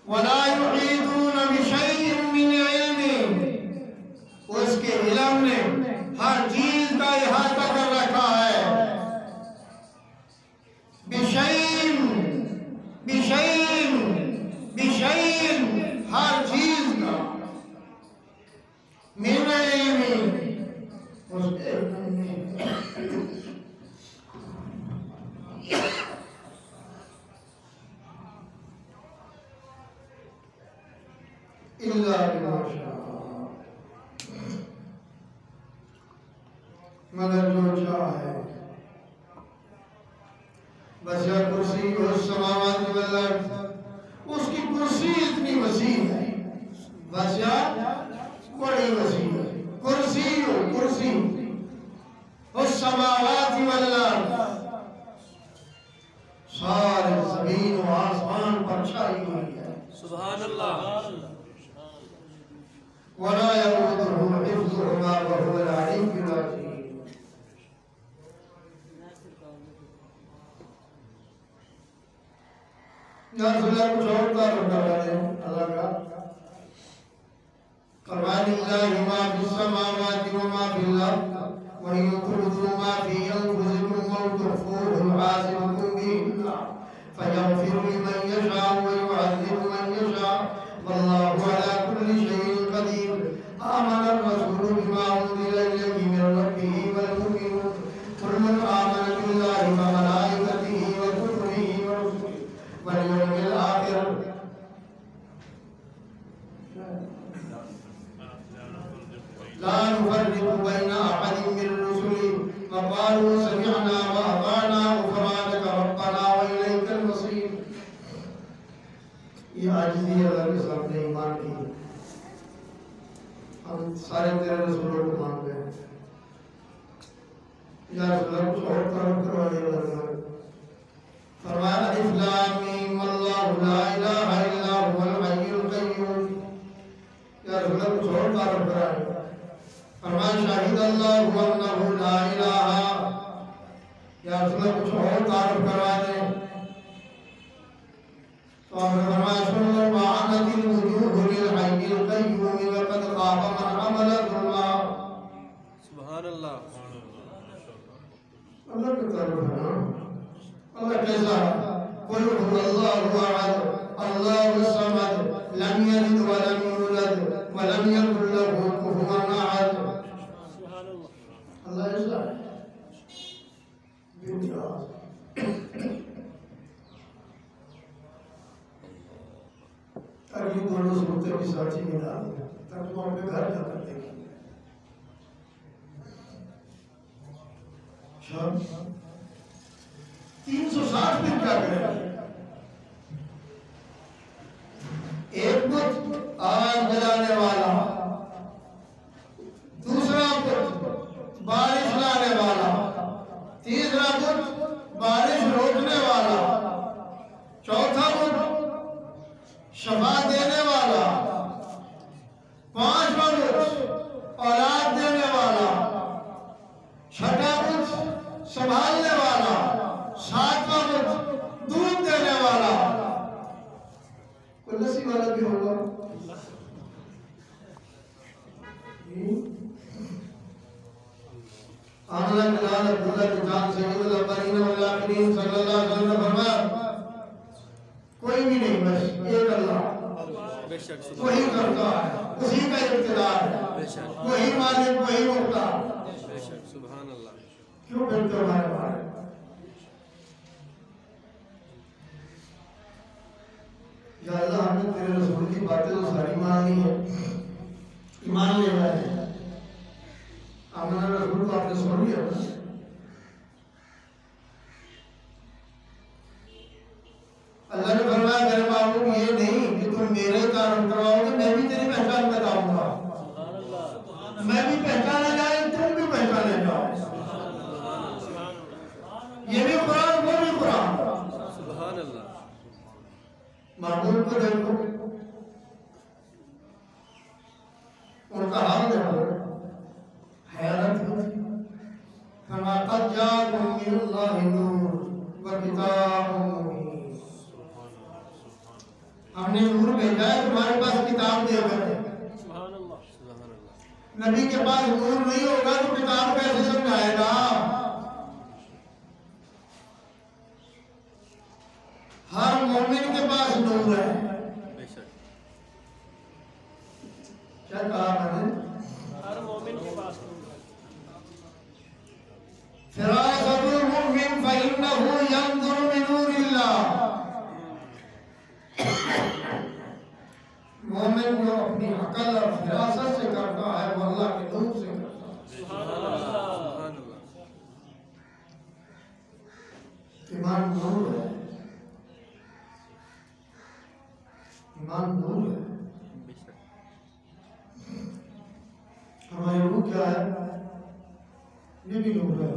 ولا یحیطون بشیء من علمہ، اس کے علم نے ہر چیز کا احاطہ کر رکھا ہے۔ بشیء بشیء بشیء، ہر چیز کا، من علمہ، اس کے علم میں۔ الا بما شاء، مگر جو چاہے۔ وسع کرسیہ السماوات والارض، اس کی کرسی اتنی وسیع ہے، وسع بڑی وسیع ہے، کرسی السماوات والارض، سارے زمین و آسمان پر چھائی ہوئی ہے۔ سبحان اللہ۔ ولا يؤوده حفظهما وهو العلي العظيم۔ یا رسول اللہ کچھ اور کا رکھا ہے اللہ کا فرمان اللہ ما فی السماوات وما فی الارض وَإِن تُبْدُوا مَا فِي أَنفُسِكُمْ أَوْ تُخْفُوهُ يُحَاسِبْكُم بِهِ اللَّهُ فَيَغْفِرُ لِمَن يَشَاءُ وَيُعَذِّبُ مَن يَشَاءُ وَاللَّهُ عَلَى كُلِّ شَيْءٍ قَدِيرٌ۔ آمَنَ الرَّسُولُ بِمَا أُنزِلَ إِلَيْهِ مِن رَّبِّهِ وَالْمُؤْمِنُونَ كُلٌّ آمَنَ بِاللَّهِ وَمَلَائِكَتِهِ وَكُتُبِهِ وَرُسُلِهِ وَالْيَوْمِ الْآخِرِ لا نفرق بين أحد من رسله وقالوا سمعنا وأطعنا غفرانك ربنا وإليك المصير۔ یہ عاجزی اللہ کے سامنے ایمان کی، ہم سارے تیرے رسولوں کو مان گئے۔ یا رسول اللہ کچھ اور طرف کروانے لگا، فرمایا الف لام میم اللہ لا الہ الا هو الحی القیوم۔ یا رسول اللہ کچھ اور طرف کروانے، فرمان شاہد اللہ انہ لا الہ۔ یا رسول اللہ کچھ اور تعارف کروا دیں تو آپ نے فرمایا سن وعنت الوجوہ للحی القیوم وقد خاب من عمل ظلما۔ سبحان اللہ۔ اللہ کا تعارف ہے نا، اللہ کیسا ہے؟ قل هو اللہ احد اللہ الصمد لم یلد ولم یولد ولم یکن له کفوا احد۔ اللہ ایسا ہے اگلی دونوں صورتیں بھی ساتھی میں ڈال دیں ترجمہ اپنے گھر جا کر دیکھیں۔ 360 دن کیا کرے؟ ایک بت آگ جلانے والا، دوسرا بت بارش لانے والا، تیسرا بت بارش روکنے والا، چوتھا بت شفا دینے والا، پانچواں بت اولاد دینے والا، چھٹا بت سنبھالنے والا، ساتواں بت دودھ دینے والا۔ کوئی لسی والا بھی ہوگا؟ آمنہ بلال عبداللہ کی جان سید الاولین والآخرین صلی اللہ علیہ وسلم نے فرمایا کوئی بھی نہیں بس ایک اللہ، وہی کرتا ہے، اسی کا اقتدار ہے، وہی مالک وہی مختار۔ سبحان اللہ۔ کیوں ڈرتے ہو ہمارے بارے؟ یا اللہ ہم نے تیرے رسول کی باتیں تو ساری مان لی ہے، ایمان لے رہے ہیں، آمنہ رسول کو آپ نے سن لیا نا؟ اللہ نے فرمایا میرے محبوب یہ نہیں کہ تم میرے تعارف کرواؤ گے، میں بھی تیری پہچان بتاؤں گا، میں بھی پہچانا جائے تم بھی پہچانے جاؤ۔ یہ بھی قرآن وہ بھی قرآن۔ سبحان اللہ۔ محبوب کو دیکھو، ان کا حال دیکھو، حیرت ہوتی۔ فما قد جاءكم من الله نور وكتاب مبين، ہم نے نور بھیجا ہے تمہارے پاس کتاب دے کر۔ سبحان اللہ سبحان اللہ۔ نبی کے پاس نور نہیں ہوگا تو کتاب کیسے سمجھائے گا؟ ہر مومن کے پاس نور ہے۔ بے شک کیا کہا میں نے؟ ہر مومن کے پاس نور ہے۔ فراست المؤمن فإنه ينظر بنور اللہ، مومن جو اپنی عقل اور فراست سے کرتا ہے وہ اللہ کے نور سے کرتا ہے۔ سبحان اللہ سبحان اللہ۔ ایمان نور ہے، ایمان نور ہے۔ بے شک ہماری روح کیا ہے؟ یہ بھی نور ہے۔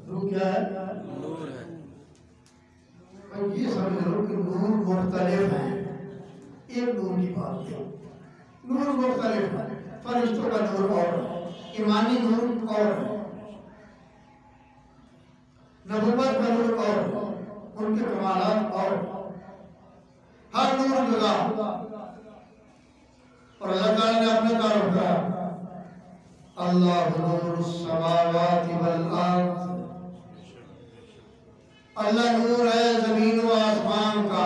روح کیا ہے؟ نور ہے۔ اور یہ سمجھ لو کہ نور مختلف ہیں، ایک نور کی بات ہے، نور مختلف ہے۔ فرشتوں کا نور اور ہے، ایمانی نور اور ہے، نبوت کا نور اور ہے، ان کے کمالات اور ہے، ہر نور جدا۔ اور اللہ تعالیٰ نے اپنے تعارف کہا اللہ نور السماوات والارض، اللہ نور ہے زمین و آسمان کا،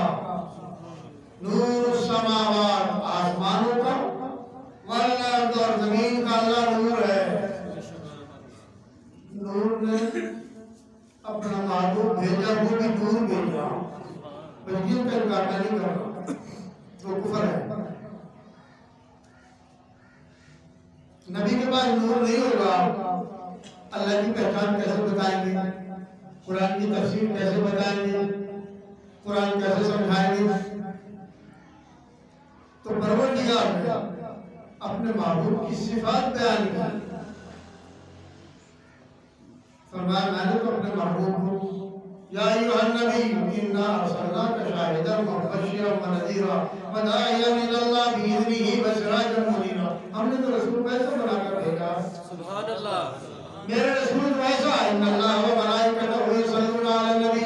نور السماوات آسمانوں کا، والارض اور زمین کا اللہ نور ہے۔ نور نے اپنا محبوب بھیجا، وہ بھی نور بھیجا، بلکہ کا انکار نہیں کر رہا، وہ کفر ہے۔ نبی کے پاس نور نہیں ہوگا، اللہ کی پہچان کیسے بتائیں گے؟ قرآن کی تفسیر کیسے بتائیں گے؟ قرآن کیسے سمجھائیں گے؟ تو پروردگار نے اپنے محبوب کی صفات بیان کی، فرمایا میں نے تو اپنے محبوب کو یا ایھا النبی انا ارسلناک شاہدا ومبشرا ونذیرا وداعیا الی اللہ باذنہ وسراجا منیرا، ہم نے تو رسول کو ایسا بنا کر بھیجا۔ سبحان اللہ۔ میرے رسول تو ایسا ہے، ان اللہ و ملائکتہ یصلون علی النبی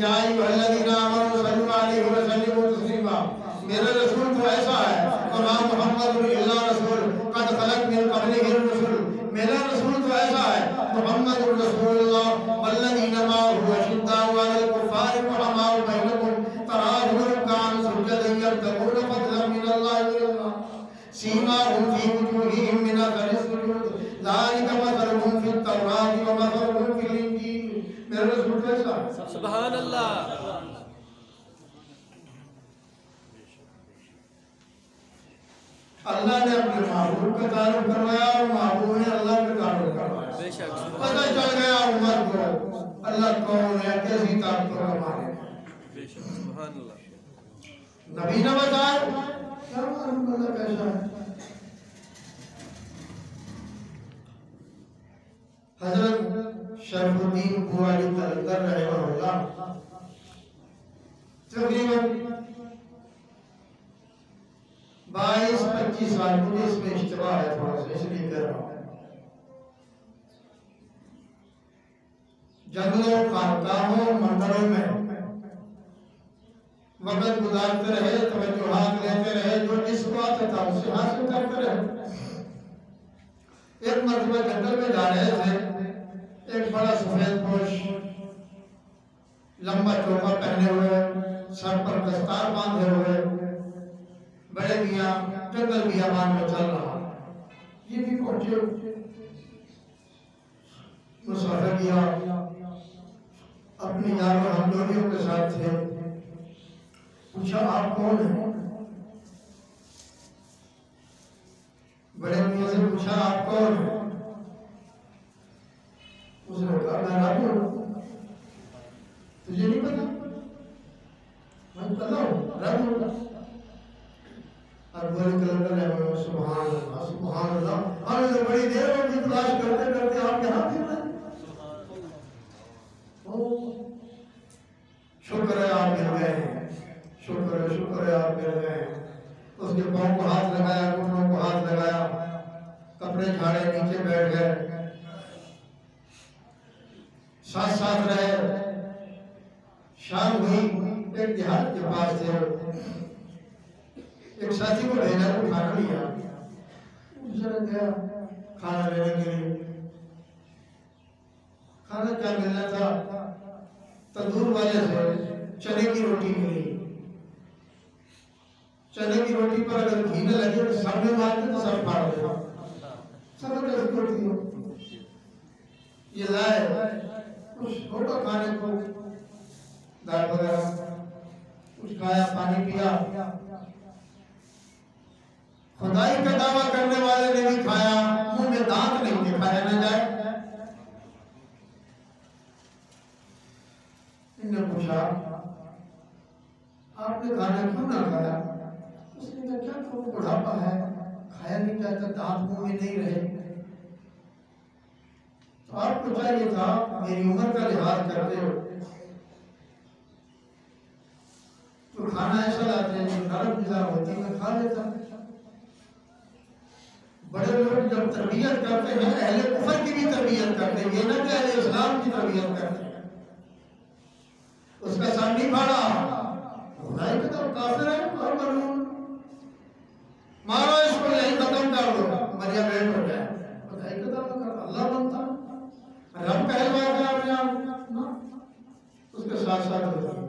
یا ایھا الذین آمنوا صلوا علیہ وسلموا تسلیما، میرے رسول تو ایسا ہے، وما محمد الا رسول قد خلت من قبلہ الرسل، میرا رسول تو ایسا ہے، محمد رسول اللہ والذین معه اشداء علی الکفار رحماء بینہم تراہم رکعا سجدا یبتغون فضلا من اللہ ورضوانا سیماہم فی وجوہہم من اثر السجود ذلک مثلہم فی التوراۃ ومثلہم فی الانجیل، میرا رسول تو ایسا ہے۔ سبحان اللہ۔ اللہ نے اپنے محبوب کا تعارف کروایا اور محبوب نے اللہ کا تعارف کروایا۔ بے شک پتہ چل گیا امت کو اللہ کون ہے، کیسی طاقت کا مالک ہے۔ بے شک سبحان اللہ۔ نبی نے بتایا کیا معلوم اللہ کیسا ہے۔ حضرت شرف الدین بواری قلندر رحمہ اللہ تقریباً 22-25 سال مجھے اس میں اشتباہ ہے تھوڑا سا، اس لیے کہہ رہا ہوں۔ جنگلوں، خانقاہوں، مندروں میں وقت گزارتے رہے، توجہات لیتے رہے، جو جس کو آتا تھا اسے حاصل کرتے رہے۔ ایک مرتبہ جنگل میں جا رہے تھے، ایک بڑا سفید پوش لمبا چوکا پہنے ہوئے، سر پر دستار باندھے ہوئے بڑے میاں جنگل بیابان میں چل رہا، یہ بھی پہنچے، مسافر کیا، اپنی یاروں ہمجولیوں کے ساتھ تھے، پوچھا آپ کون ہیں؟ بڑے میاں سے پوچھا آپ کون ہیں؟ اس نے کہا میں راجو ہوں۔ تجھے نہیں پتا؟ میں پتا ہوں راجو ہوں۔ اور بڑے کلندر رہے سبحان اللہ سبحان اللہ، ہمیں تو بڑی دیر ہو گئی تلاش کرتے کرتے آپ یہاں پھر رہے۔ شکر ہے آپ مل گئے ہیں، شکر شکر ہے آپ مل گئے. اس کے پاؤں کو ہاتھ لگایا, گھٹنوں کو ہاتھ لگایا, کپڑے جھاڑے, نیچے بیٹھ گئے, ساتھ ساتھ رہے. شام ہوئی, ایک دیہات کے پاس تھے, ایک ساتھی کو بھیجا تو کھانا لیا. دوسرا گیا کھانا لینے کے لیے. کھانا کیا ملنا تھا؟ تندور والے سے چنے کی روٹی ملی. چنے کی روٹی پر اگر گھی نہ لگے تو سامنے مارتے تو سب پھاڑ دے. سب کیسی روٹی ہو یہ لائے, کچھ ہوگا کھانے کو, دال وغیرہ کچھ کھایا, پانی پیا. خدائی کا دعویٰ کرنے والے نے بھی کھایا, منہ میں دانت نہیں تھے, کھایا نہ جائے. انہوں نے پوچھا آپ نے کھانا کیوں نہ کھایا؟ اس نے کہا کیا کروں, بڑھاپا ہے, کھایا نہیں جاتا, دانت منہ میں نہیں رہے. تو آپ کو چاہیے تھا میری عمر کا لحاظ کرتے ہو تو کھانا ایسا لاتے ہیں جو نرم غذا ہوتی ہے, میں کھا لیتا. بڑے لوگ جب تربیت کرتے ہیں اہل کفر کی بھی تربیت کرتے ہیں, یہ نہ کہ اہل اسلام کی تربیت کرتے ہیں. اس کا سر نہیں پھاڑا, خدائی کا تو کافر ہے اور ملعون, مارو اس کو, یہی ختم کر دو, مریا بیٹھ ہو جائے. خدائی کا دعویٰ کر, اللہ بنتا, رب کہلوا کے آپ نے اس کے ساتھ ساتھ ہوتا ہے.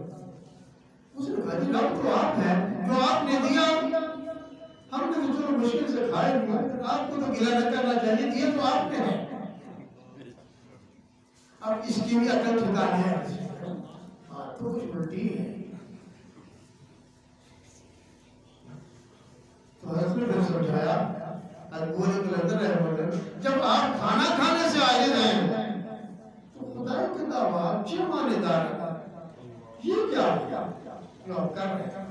اس نے کہا جی رب تو آپ ہیں, جو آپ نے دیا ہم نے تو چلو مشکل سے کھائے لیا, آپ کو تو گلہ نہ کرنا چاہیے, دیے تو آپ نے ہیں. اب اس کی بھی عقل ٹھکانے ہے, تو کچھ الٹی ہے. تو حضرت نے پھر سمجھایا, ارگونے کے اندر ہے, جب آپ کھانا کھانے سے عاجز ہیں تو خدائی کے دعویٰ کیوں مانے دار ہے؟ یہ کیا جو آپ کر رہے ہیں؟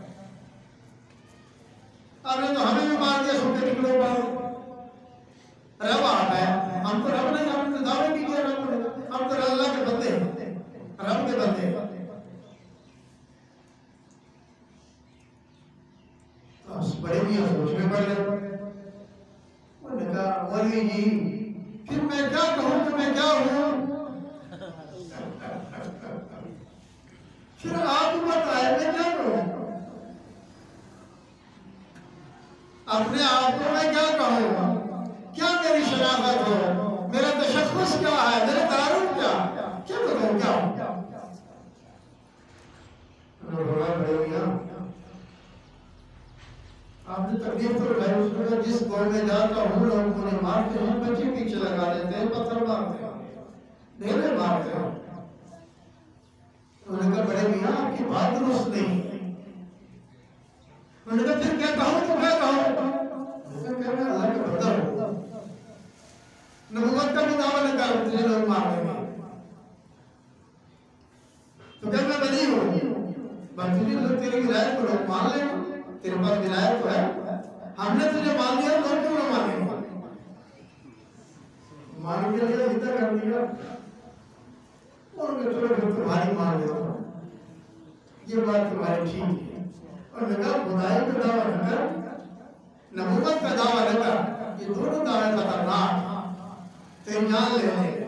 آپ نے تو ہمیں بھی مار دیا سوٹے ٹکڑوں پر. رب آپ ہے, ہم تو رب نہیں, ہم نے دعوے بھی کیا رب نے, ہم تو اللہ کے بندے ہیں, رب کے بندے ہیں. بڑے میاں سوچ میں پڑ گئے. انہوں نے کہا مولی جی پھر میں کیا کہوں کہ میں کیا ہوں؟ پھر آپ بتائے میں کیا کہوں, اپنے آپ کو میں کیا کہوں, کیا میری شناخت ہو, میرا تشخص کیا ہے, میرا تعارف کیا بتاؤں کیا ہوں؟ انہوں نے بولا بڑے میاں آپ نے تکلیف تو اٹھائی. اس نے کہا جس قوم میں جاتا ہوں لوگ مجھے مارتے ہیں, بچے پیچھے لگا دیتے ہیں, پتھر مارتے ہیں, ڈھیلے مارتے ہیں. انہوں نے کہا بڑے میاں آپ کی بات درست نہیں. انہوں نے کہا پھر کیا کہوں تو کیا کہوں؟ میں اللہ کا بندہ ہوں, نبوت کا بھی دعویٰ نہ کروں, تجھے لوگ مار دیں گے. تو کہ میں ولی ہوں, بس تجھے لوگ تیری ولایت کو لوگ مان لیں, تیرے پاس ولایت تو ہے, ہم نے تجھے مان لیا تو کیوں نہ مانیں گے؟ مان کے لیے اتنا کر دیا اور میں چلو پھر تمہاری مان لیتا ہوں, یہ بات تمہاری ٹھیک ہے. اور میں کہا خدائی کا دعویٰ نہ کر, نبوت کا دعویٰ نہ کر, یہ دونوں دعوے خطرناک, تیری جان لے لیں.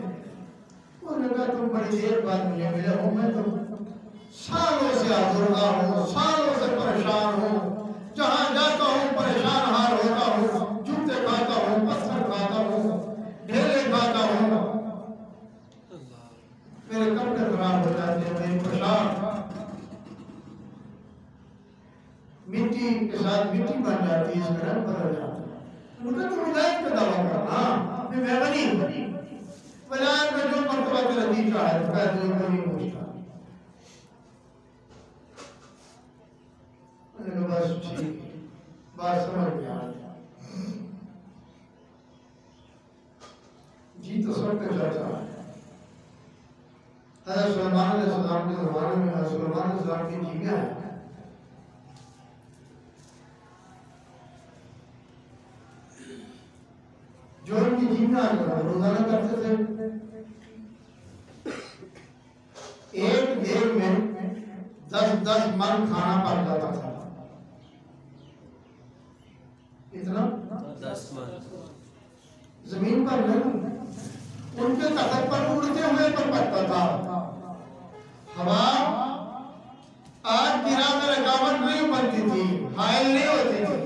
انہوں نے کہا تم بڑی دیر بعد مجھے ملے ہو, میں تو سالوں سے آزردہ ہوں, سالوں سے پریشان ہوں, جہاں جاتا ہوں پریشان حال ہوتا ہوں, جوتے کھاتا ہوں, پتھر کھاتا ہوں, ڈھیلے کھاتا ہوں, میرے کپڑے خراب ہو جاتے ہیں, میری پوشاک مٹی کے ساتھ مٹی بن جاتی ہے, اس کا رنگ بدل جاتا ہے. مجھے تو ولایت کا دعویٰ کرنا, میں ولی ہوں, ولایت میں جو مرتبہ تیرا جی چاہے تو کہہ دوں کوئی نہیں پوچھتا. میں نے کہا بس ٹھیک, بات سمجھ میں آ گیا. جی تو سب کا چاہتا ہے. حضرت سلیمان علیہ السلام کے زمانے میں حضرت سلیمان علیہ السلام کی جیویاں ہیں, جو ان کی جیویاں روزانہ کرتے تھے. ایک دیر میں 10 من کھانا پک جاتا تھا. اتنا 10 من زمین پر نہیں، ان کے تخت پر اڑتے ہوئے پر پڑتا تھا. ہوا آج گرا میں رکاوٹ نہیں بنتی تھی، حائل نہیں ہوتی تھی.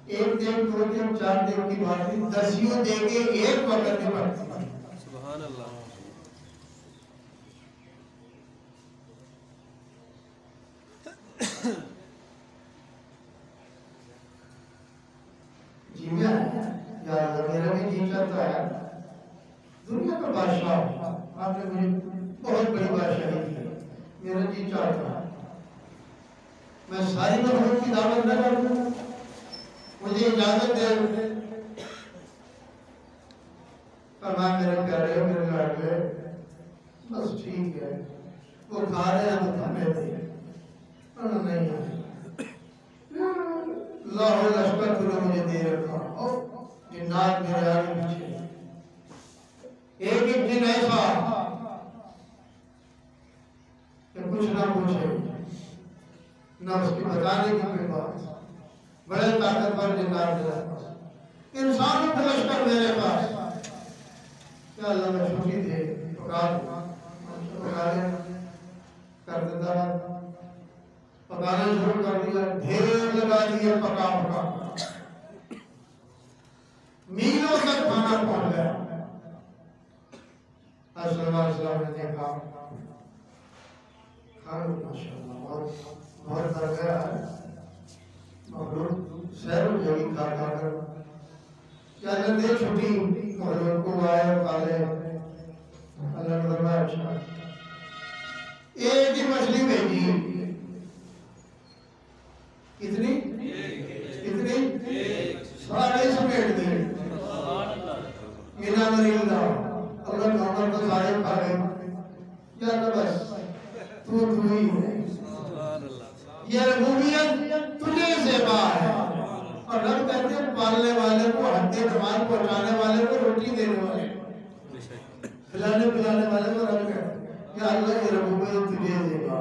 ایک دن 2 دن 4 دن کی بات تھی، 10 دے کے ایک وقت میں پڑتی تھی. سبحان اللہ. جی میں یا اللہ میرا بھی جی چاہتا ہے دنیا کا بادشاہ، آپ نے مجھے بہت بڑی بادشاہی دی، میرا جی چاہتا ہے میں ساری مخلوق کی دعوت نہ کروں، مجھے اجازت دے. فرمایا میرے پیارے میرے لاڈلے بس ٹھیک ہے، وہ کھا رہے ہیں تو ہمیں دے. نہیں اللہ لشکر تو نے مجھے دے رکھا اور جنات میرے آگے پیچھے. ایک دن ایسا کہ کچھ نہ پوچھے نہ اس کی بتانے کی کوئی بات. بڑے طاقتور جنات میرے پاس، انسانوں کا لشکر میرے پاس. کیا اللہ میں چھٹی دے پکارے کر دیتا، پکانا شروع کر دیا، ڈھیر لگا دیے پکا پکا، میلوں تک کھانا پہنچ گیا. صلی اللہ علیہ وسلم نے دیکھا کھانا ماشاءاللہ بہت بڑھ گیا ہے، مخلوق سیر ہو جائے گی کھا کھا کر. کیا دے چھٹی مخلوق کو آئے اور کھا لے. اللہ نے فرمایا اچھا. ایک ہی مچھلی بھیجی. کتنی؟ سارے سمیٹ دی. مینا مریندہ اللہ محمد تو سارے کھا گئے. یا تو بس تو ہی ہے. یہ ربوبیت تجھے زیبا ہے. اور رب کہتے ہیں پالنے والے کو ہڈی کمال پہنچانے والے کو روٹی دینے والے کھلانے پلانے والے کو رب کہتے ہیں یا اللہ یہ ربوبیت تجھے زیبا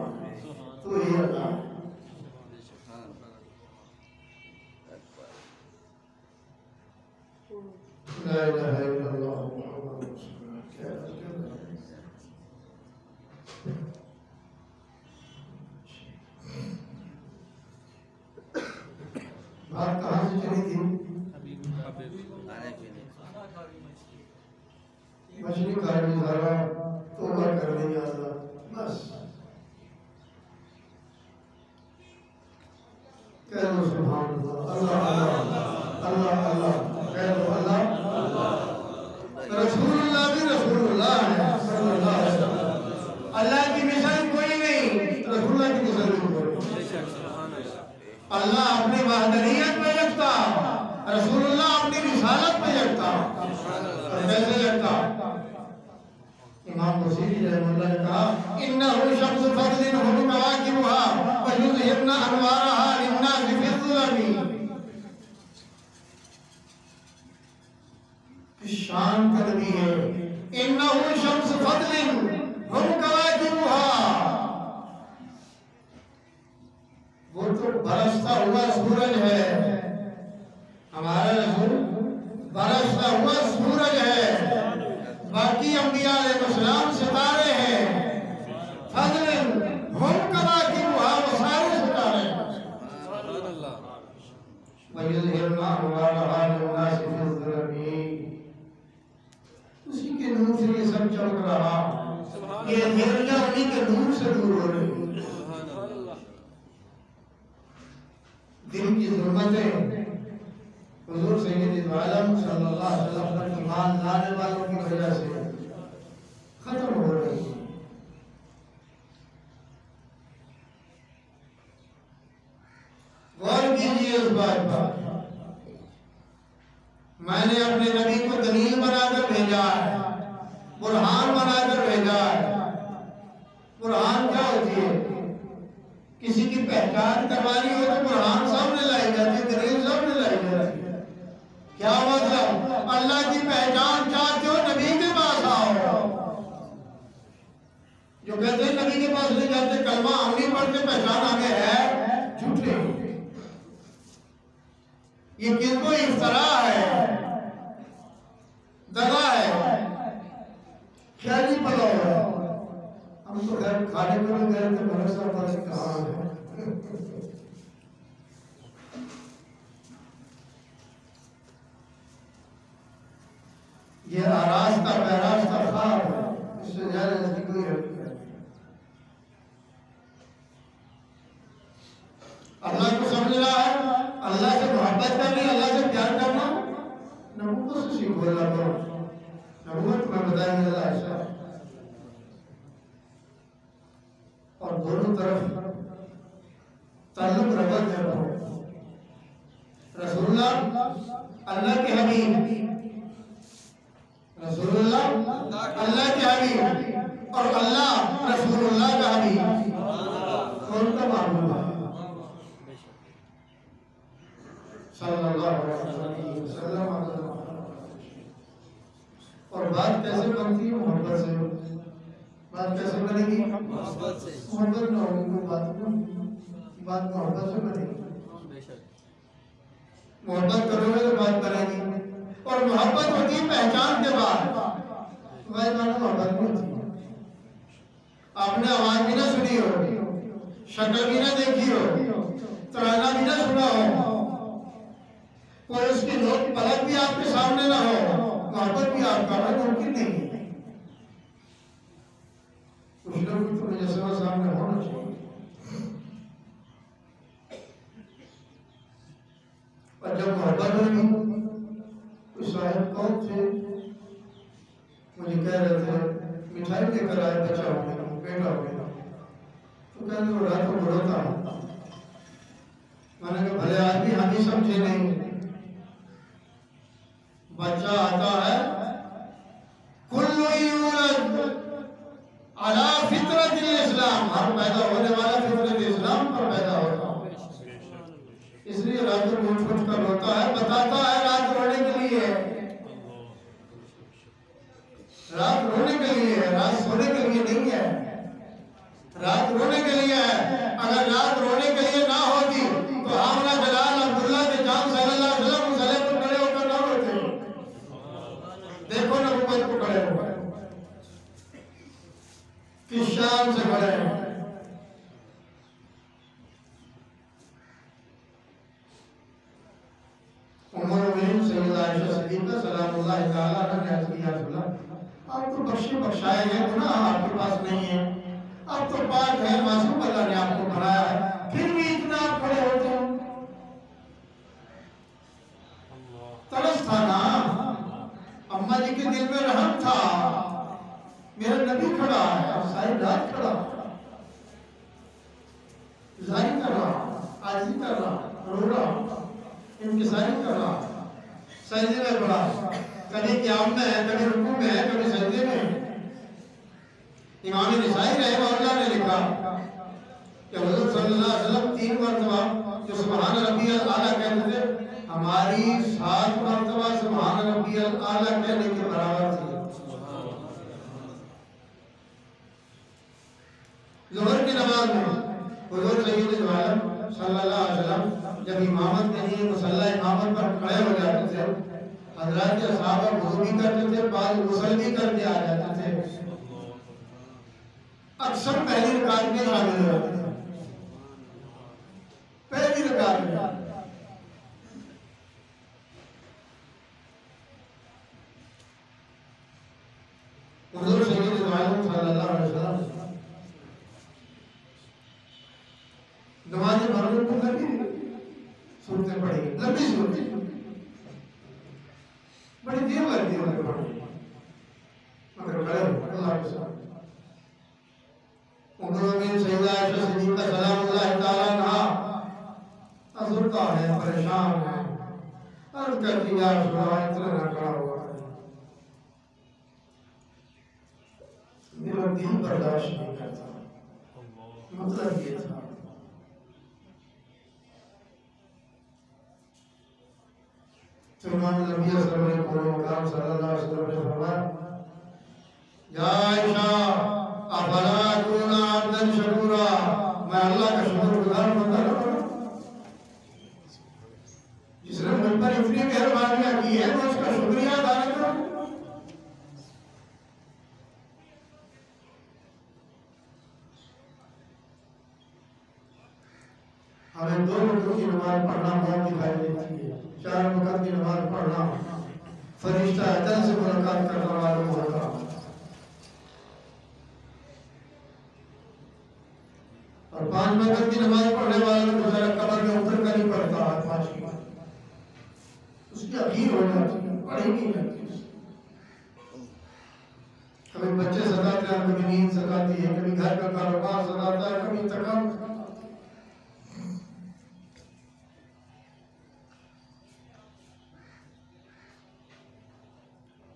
تو ہی اللہ. لا الہ الا اللہ محمد رسول اللہ. بات کہاں سے چلی تھی؟ مچھلی کھا لی سارا توبہ کر لی اللہ بس. کہہ دو سبحان اللہ اللہ اللہ اللہ کہہ دو اللہ. رسول اللہ بھی رسول اللہ ہے صلی اللہ علیہ وسلم. اللہ کی مثال کوئی نہیں، رسول اللہ کی مثال کوئی نہیں. اللہ اپنی وحدانیت میں یکتا، رسول اللہ اپنی رسالت میں یکتا. اور کیسے یکتا؟ امام بصیری رحمہ اللہ نے کہا انہو شمس فضل ہم کواکبها ویظہرن انوارها للناس فی الظلم. شان قدمی ہے. انہو شمس فضل ہم کواکبها، وہ تو برستا ہوا سورج ہے. ہمارا رسول برستا ہوا سورج ہے. باقی انبیاء علیہ السلام ستارے ہیں. فضل ہم کواکبها، وہ سارے ستارے ہیں. سبحان اللہ. وَيُظْهِرْنَ أَنْوَارَهَا لِلنَّاسِ فِي الظُّلَمِ، اسی کے نور سے یہ سب چمک رہا. یہ اندھیریاں انہی کے نور سے دور ہو رہی. دل کی ظلمتیں حضور سید عالم صلی اللہ علیہ وسلم پر ایمان لانے والوں کی وجہ سے ختم ہو رہی ہیں. غور کیجئے اس بات پر. میں نے اپنے نبی کو دلیل بنا کر بھیجا ہے، برہان بنا کر بھیجا ہے. برہان کیا ہوتی ہے؟ کسی کی پہچان کروانی ہو تو برہان سامنے لائی جاتی، دلیل سامنے لائی جاتی. کیا مطلب؟ اللہ کی پہچان چاہتے ہو نبی کے پاس آؤ. جو کہتے ہیں نبی کے پاس نہیں جاتے، کلمہ ہم نہیں پڑھتے، پہچان آگے ہے. یہ کس کو افطرا ہے، دغا ہے، خیالی پڑا ہوا ہے۔ ہم تو خیر کھانے کو نہیں گئے تھے، بھرے صاحب بھرے کہاں ہے۔ یہ آراستہ پیراستہ خواب ہے، اس سے زیادہ اس کی کوئی حقیقت نہیں۔ اللہ کو سمجھ رہا ہے، اللہ سے محبت کرنی، اللہ سے پیار کرنا، نبوت سے سیکھو اللہ کو۔ نبوت میں بتائیں گے اللہ ایسا ہے، اور دونوں طرف تعلق ربط ہے۔ رسول اللہ اللہ کے حبیب، رسول اللہ اللہ کے حبیب، اور اللہ رسول اللہ کا حبیب، کون کا معلوم ہے صلی اللہ علیہ وسلم۔ اور بات کیسے بنتی ہے؟ محبت سے۔ بات کیسے بنے گی؟ محبت سے۔ محبت نہ ہوگی بات محبت سے بنے گی۔ محبت کرو گے تو بات بنے گی، اور محبت ہوتی ہے پہچان کے بعد۔ تمہاری مانا محبت نہیں ہوتی، آپ نے آواز بھی نہ سنی ہو، شکل بھی نہ دیکھی ہو، ترانہ بھی نہ سنا ہو، کوئی اس کی نوک پلک بھی آپ کے سامنے نہ ہو، محبت بھی آپ کا ممکن نہیں ہے۔ کچھ لوگ بھی تو مجسمہ سامنے ہونا چاہیے۔ اور جب محبت ہوگی، کوئی صاحب کون تھے مجھے کہہ رہے تھے مٹھائی لے کر آئے، بچہ ہو گیا، بیٹا ہو گیا، تو کہنے وہ رات کو بڑھتا ہوں۔ میں نے کہا بھلے آدمی ہم ہی سمجھے نہیں، بچہ آتا ہے کل یولد علی فطرت الاسلام، ہر پیدا ہونے والا فطرت اسلام پر پیدا ہوتا ہے، اس لیے رات کو اٹھ اٹھ کر روتا ہے، بتاتا ہے رات رونے کے لیے، رات رونے کے لیے، رات سونے کے لیے نہیں ہے، رات رونے کے لیے ہے۔ اگر رات رونے کے لیے نہ ہوتی تو حاملہ جلال عبداللہ کے جان صلی اللہ علیہ وسلم مسئلے پر کھڑے ہو کر نہ روتے۔ دیکھو نبوت کو کھڑے ہو گئے، کس شان سے کھڑے ہیں۔ ام المؤمنین سیدہ عائشہ صدیقہ سلام اللہ تعالیٰ عنہا نے عرض کیا، رسول اللہ آپ تو بخشے بخشائے ہیں، گناہ آپ کے پاس نہیں ہے، آپ تو پاک ہیں، معصوم، اللہ نے آپ کو بنایا ہے، پھر بھی اتنا آپ کھڑے ہوتے ہیں۔ ترس تھا نا، اماں جی کے دل میں رحم تھا، میرا نبی کھڑا ہے اور ساری رات کھڑا، ظاہر کر رہا، عاجزی کر رہا، رو رہا، انکساری کر رہا، سجدے میں پڑا، کبھی قیام میں ہے، کبھی رکوع میں ہے، کبھی سجدے میں ہے۔ امام نسائی رحمہ اللہ نے لکھا کہ حضور صلی اللہ علیہ وسلم 3 مرتبہ جو سبحان ربی الاعلیٰ کہتے تھے، ہماری 7 مرتبہ سبحان ربی الاعلیٰ کہنے کے برابر تھی۔ ظہر کی نماز میں حضور سید عالم صلی اللہ علیہ وسلم جب امامت کے لیے مصلی امامت پر کھڑے ہو جاتے تھے، حضرات کے صحابہ وضو بھی کرتے تھے، بعض غسل بھی کر کے آ جاتے تھے، اکثر پہلی رکعت میں شامل ہوتے تھے، پہلی رکعت میں۔ حضور سید عالم صلی اللہ علیہ وسلم نماز مغرب کو لگی صورتیں پڑھی، لمبی صورتیں، بڑی دیر لگتی ہے انہیں پڑھنے، مگر کھڑے ہو اللہ کے ساتھ۔ ام المؤمنین سیدہ عائشہ صدیقہ سلام اللہ تعالیٰ عنہا ازرتا ہے، پریشان ہے، عرض کرتی یا رسول اللہ اتنا نہ کھڑا ہوا ہے، میرا دل برداشت نہیں کرتا۔ مطلب یہ تھا تو امام نبی صلی اللہ علیہ وسلم نے فرمایا، یا عائشہ افلا اکون عبدا شکورا، میں اللہ کا شکر گزار بندہ نہ بنوں جس نے مجھ پر ہمیں 2 وقت کی نماز پڑھنا بہت دکھائی دیتی ہے، 4 وقت کی نماز پڑھنا فرشتہ اجل سے ملاقات کرنے والوں ہوگا۔ اور 5 وقت کی نماز پڑھنے والا تو بچارہ قبر میں اتر کر ہی پڑھتا ہے، 5 کی اس کی اخیر ہو جاتی ہے، پڑھی نہیں جاتی۔ کبھی بچے سکاتے ہیں، کبھی نیند سکاتی ہے، کبھی گھر کا کاروبار سکاتا ہے، کبھی تھکان سکاتا ہے۔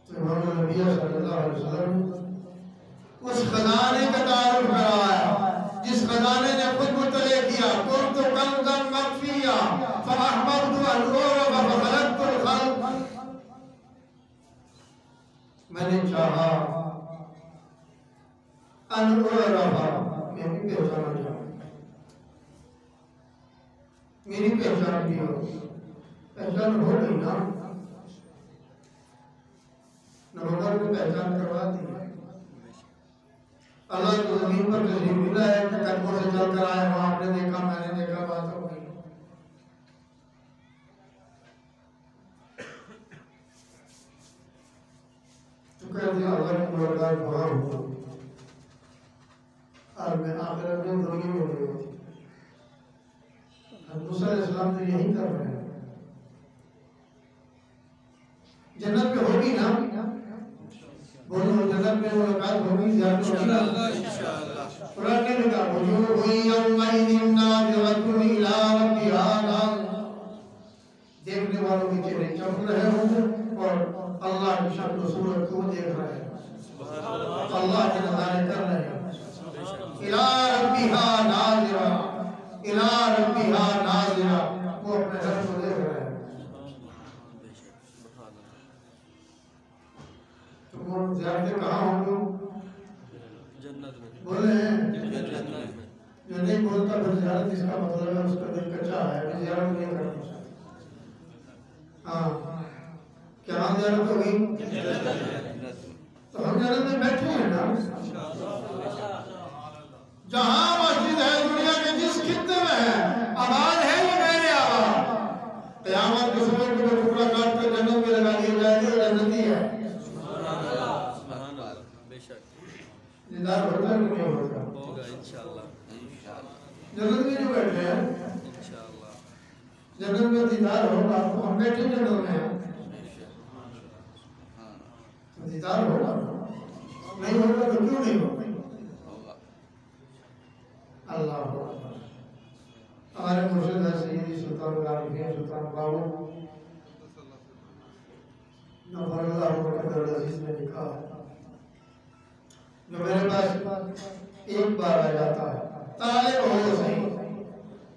تو محمد نبی صلی اللہ علیہ وسلم اس خزانے کا تعارف کرایا جس خزانے نے خود مطلع کیا، کنت کنزا مخفیا فاحببت ان اعرف فخلقت الخلق، میں نے چاہا ان اعرف، میں بھی پہچانا چاہوں، میری پہچان بھی ہو، پہچان ہو گئی نا، نبوت کو پہچان کروا دی۔ اللہ کو زمین پر تشریف ملا ہے کہ قدموں سے چل کر آئے، وہاں آپ نے دیکھا، میں نے دیکھا، بات ہو گئی۔ تو کہتے ہیں اللہ کی ملاقات وہاں ہو، اور میں آخرت میں دنیا میں ہوئی ہوتی۔ موسیٰ علیہ السلام تو یہی کر رہے ہیں، جنت میں ہوگی نا، بولو جنت میں ملاقات ہوگی، زیادہ انشاءاللہ۔ قرآن نے کہا وجوہ یومئذ ناظرۃ الی ربہا ناظرۃ، دیکھنے والوں کے چہرے چمک رہے ہوں گے اور اللہ کی شکل و صورت کو دیکھ رہے ہیں، اللہ کے نظارے کر رہے ہیں۔ الی ربہا ناظرۃ، الی ربہا ناظرۃ، وہ اپنے رب کو دیکھ رہے ہیں۔ تو زیارتیں کہاں ہوں گے؟ جنت میں، بولے جنت میں۔ جو نہیں بولتا پھر زیارت، اس کا مطلب ہے اس کا دل کچا ہے، کہ زیارت نہیں کرنا چاہتا۔ ہاں کیا زیارت ہوگی؟ تو ہم جنت میں بیٹھے ہیں نا، جہاں مسجد ہے دنیا کے جس خطے میں ہے، آباد ہے یہ میرے آباد، قیامت کے صبح کو ٹکڑا کاٹ کر جنت میں لگا دیا جائے گا، جنتی ہے۔ دیدار ہوتا ہے کہ نہیں ہوتا؟ ہوگا انشاءاللہ۔ جنت میں جو بیٹھے ہیں انشاءاللہ جنت میں دیدار ہوگا، تو ہم بیٹھے جنت میں ہیں، تو دیدار ہوگا، نہیں ہوگا تو کیوں نہیں ہوگا؟ اللہ ہوگا۔ ہمارے مرشد ہے سیدی سلطان العارفین سلطان بابو نفر اللہ مقدر العزیز نے لکھا ہے، جو میرے پاس ایک بار آ جاتا ہے، طالب ہو صحیح،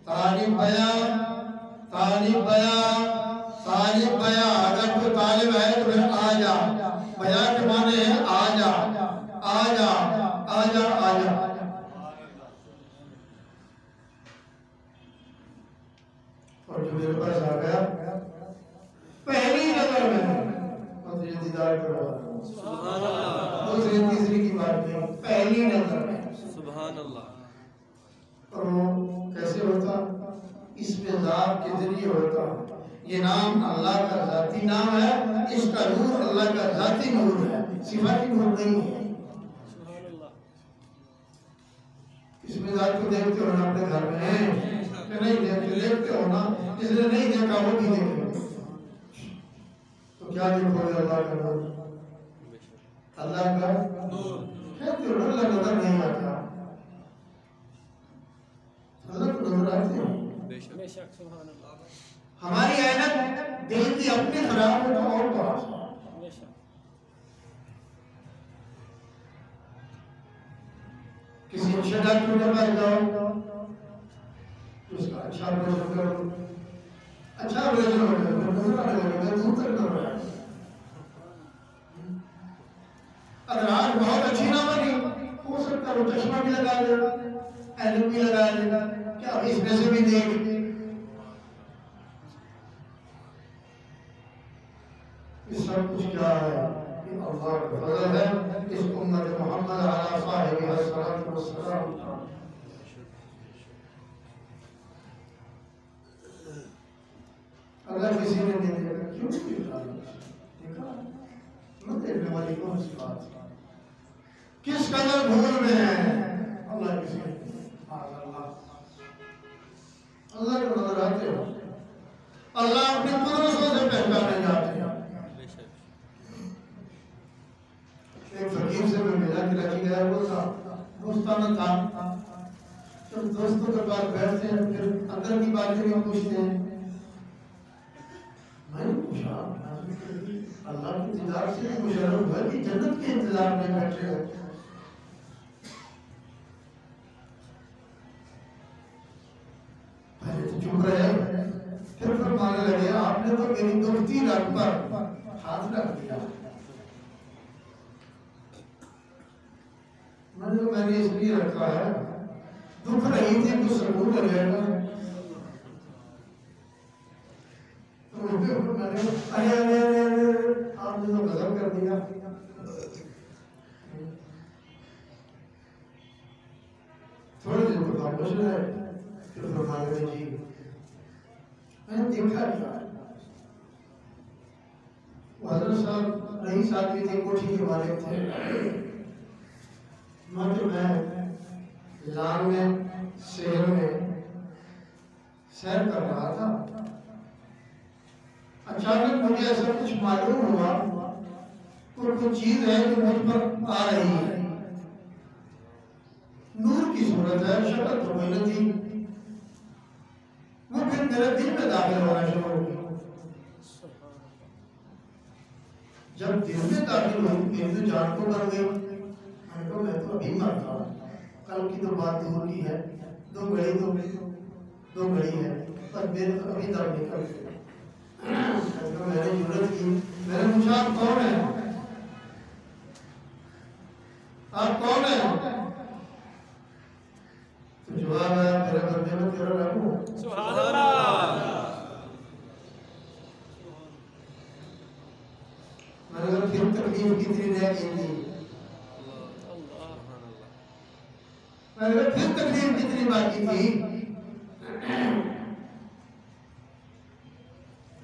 طالب بیان، طالب بیان، طالب بیان، اگر کوئی طالب ہے تو پھر آ جا، بیان کے معنی ہے آ جا، آ جا، آ جا، آ جا۔ اور جو میرے پاس آ گیا پہلی نظر میں مجھے دیدار کروا، سبحان اللہ، دوسری تیسری کی بات نہیں، پہلی نظر میں۔ سبحان اللہ۔ اور وہ کیسے ہوتا؟ اس میں ذات کے ذریعے ہوتا۔ یہ نام اللہ کا ذاتی نام ہے، اس کا نور اللہ کا ذاتی نور ہے، صفاتی نور نہیں ہے۔ اس میں ذات کو دیکھتے ہو نا اپنے گھر میں ہیں کہ نہیں دیکھتے؟ دیکھتے ہو نا، جس نے نہیں دیکھا وہ بھی دیکھے، تو کیا دیکھو گے؟ اللہ کا نور، اللہ کا نور۔ کہتے ہو اللہ نظر نہیں آتا، اللہ کو نظر آتے ہیں۔ بے شک سبحان اللہ۔ ہماری عینت دل کی اپنی خراب ہو تو اور کہاں سے؟ کسی اچھے ڈاکٹر کے پاس جاؤ، اس کا اچھا آپریشن کرو، اچھا آپریشن ہو جائے تو نظر آنے لگے گا، دور تک نظر آئے۔ اگر آنکھ بہت اچھی نہ بنی، ہو سکتا ہے وہ چشمہ بھی لگا دے، اینک بھی لگا دے، کیا اس میں سے بھی دیکھ۔ یہ سب کچھ کیا ہے؟ یہ اللہ کا فضل ہے اس امت محمد علی صاحبہ الصلاۃ والسلام۔ اگر کسی نے نہیں دیکھا کیوں نہیں دیکھا نہ دیکھنے والی کون سی بات کس قدر بھول میں ہے اللہ کسی اللہ کو نظر آتے ہو اللہ اپنی قدرتوں سے پہچانے جاتے ہیں ایک فقیر سے میں ملا کراچی گیا وہ تھا دوستانہ تھا جب دوستوں کے پاس بیٹھتے ہیں پھر اندر کی باتیں بھی پوچھتے ہیں میں نے پوچھا اللہ کے دیدار سے بھی مشرف ہوا کہ جنت کے انتظار میں بیٹھے ہو پہلے تو چپ رہے پھر فرمانے لگے آپ نے تو میری دکھتی رگ پر ہاتھ رکھ دیا میں نے اس لیے رکھا ہے دکھ رہی تھی تو سکون لگ جائے گا آپ نے تو غضب کر دیا تھوڑے دن کو خاموش رہے پھر فرمانے لگے جی میں نے دیکھا کیا وہ حضرت صاحب رئیس آدمی تھے کوٹھی کے مالک تھے مگر میں لان میں شہر میں سیر کر رہا تھا اچانک مجھے ایسا کچھ معلوم ہوا کچھ چیز ہے جو مجھ پر آ رہی ہے نور کی صورت ہے شکل تو میں نے تھی وہ پھر میرے دل میں داخل ہونا شروع ہو گیا جب دل میں داخل ہوئی میری تو جان کو بن گئی میں تو ابھی مرتا کل کی تو بات دور کی ہے دو گھڑی ہے پر میرے تو ابھی درد نکل میں نے ضرورت کی میں نے پوچھا آپ کون ہیں تو جواب ہے میرے بندے میں تیرا رب ہوں سبحان اللہ میں نے کہا پھر تکلیف کتنی رہ گئی تھی میں نے کہا پھر تکلیف کتنی باقی تھی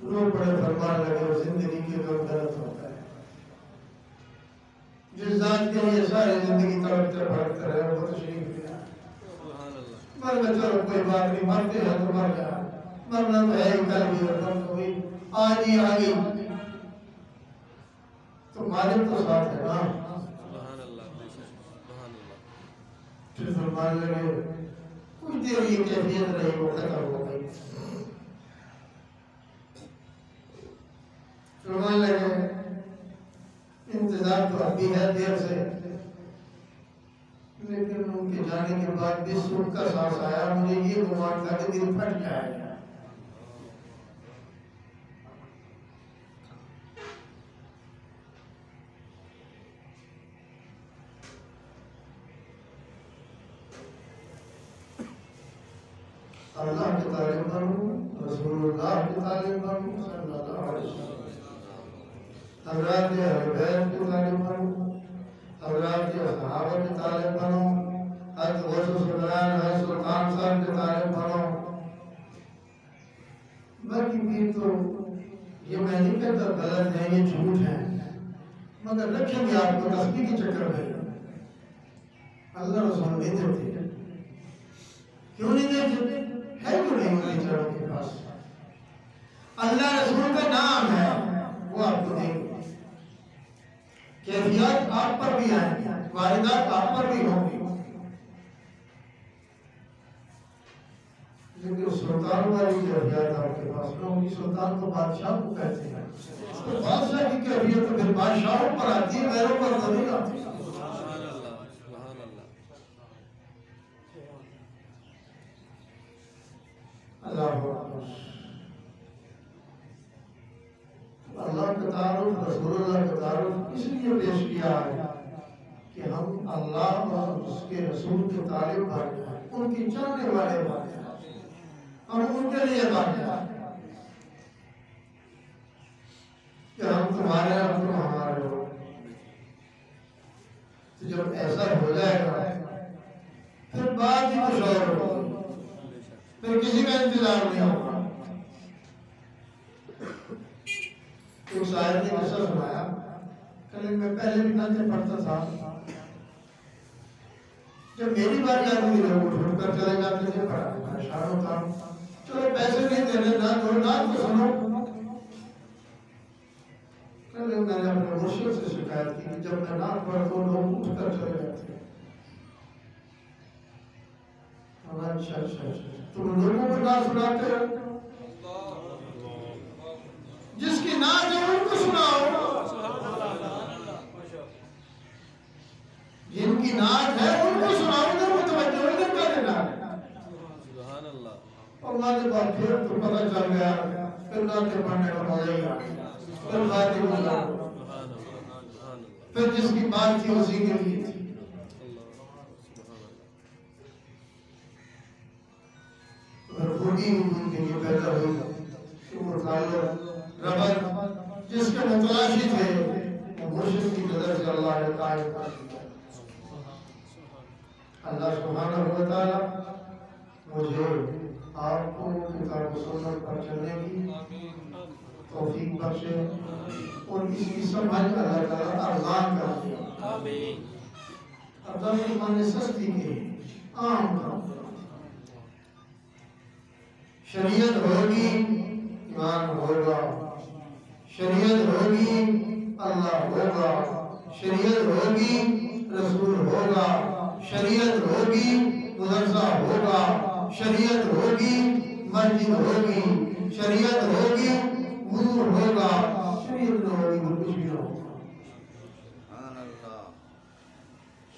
لوگ بڑے فرمان لگے زندگی کے کم غلط ہوتا ہے جس ذات کے لیے ساری زندگی تڑپتے بھڑکتے رہے وہ تشریف لیا مر میں چلو کوئی بات نہیں مرتے ہیں تو مر جا مرنا تو ہے ہی کل بھی اور کل کوئی آج ہی آگئی تو مالک تو ساتھ ہے نا پھر فرمان لگے کچھ دیر یہ کیفیت رہی وہ ختم ہو گئی فرمان لگے انتظار تو ابھی ہے دیر سے لیکن ان کے جانے کے بعد بھی سکھ کا سانس آیا مجھے یہ گمان تھا کہ دل پھٹ جائے گا اللہ کی تعلیم کروں رسول اللہ کی تعلیم کروں صلی اللہ علیہ وسلم حضرات اہل بیت کی تعلیم کروں حضرات صحابہ کی تعلیم کروں حضرت غوث سلطان حضرت سلطان صاحب کی تعلیم کروں باقی بھی تو یہ میں نہیں کہتا غلط ہے یہ جھوٹ ہے مگر رکھیں گے آپ کو تسبیح کے چکر میں اللہ رسول نہیں دیتے کیوں نہیں دیتے ہے کیوں نہیں ہونے چاروں کے پاس اللہ رسول کا نام ہے وہ آپ کو دیں گے کیفیات آپ پر بھی آئیں واردات آپ پر بھی ہوں گی لیکن سلطان والی کیفیات آپ کے پاس نہ ہوگی سلطان تو بادشاہ کو کہتے ہیں تو بادشاہ کی کیفیت تو پھر بادشاہوں پر آتی ہے غیروں پر تو نہیں آتی اللہ اللہ کا تعارف رسول اللہ کا تعارف اس لیے پیش کیا ہے کہ ہم اللہ اور اس کے رسول کی تعلیم بھاگے ہیں ان کی چاہنے والے بھاگے ہیں ہم ان کے لیے بھاگے ہیں کہ ہم تمہارے اور تم ہمارے ہو تو جب ایسا ہو جائے گا پھر بات ہی کچھ اور ہوگی پھر کسی کا انتظار نہیں ہوگا شاعر نے قصہ سنایا کہ میں پہلے بھی نعتیں پڑھتا تھا، جب میری باری آتی تھی لوگ اٹھ کر چلے جاتے تھے، پریشان ہوتا چلو پیسے نہیں دینے نہ دو نعت تو سنو۔ میں نے اپنے مرشد سے شکایت کی کہ جب میں نعت پڑھتا ہوں لوگ اٹھ کر چلے جاتے ہیں۔ اچھا تم لوگوں کو نعت سناتے ہو، جس کی نعت ہے ان کو سناؤ، جن کی نعت ہے ان کو سناؤ، ادھر متوجہ ادھر کا دینا ہے۔ سبحان اللہ۔ اور اللہ کے بعد پھر تو پتہ چل گیا، پھر نعتیں پڑھنے کا مزہ ہی آ گیا، پھر باتیں گزار، پھر جس کی بات تھی اسی کے لیے تھی۔ خوبی زندگی پیدا ہوئی، شکر تعلق ربط جس کے متلاشی تھے وہ مرشد کی نظر سے اللہ نے قائم کر دیا۔ اللہ سبحانہ و تعالی مجھے آپ کو کتاب و سنت پر چلنے کی توفیق بخشے اور اس کی سمجھ اللہ تعالی ارزان کر دے۔ ارزان کی معنی سستی کے عام کر دے۔ شریعت ہوگی ایمان ہوگا، شریعت ہوگی اللہ ہوگا، شریعت ہوگی رسول ہوگا، شریعت ہوگی مدرسہ ہوگا، شریعت ہوگی مسجد ہوگی، شریعت ہوگی حضور ہوگا، شریعت نہ ہوگی تو کچھ بھی نہ ہوگا۔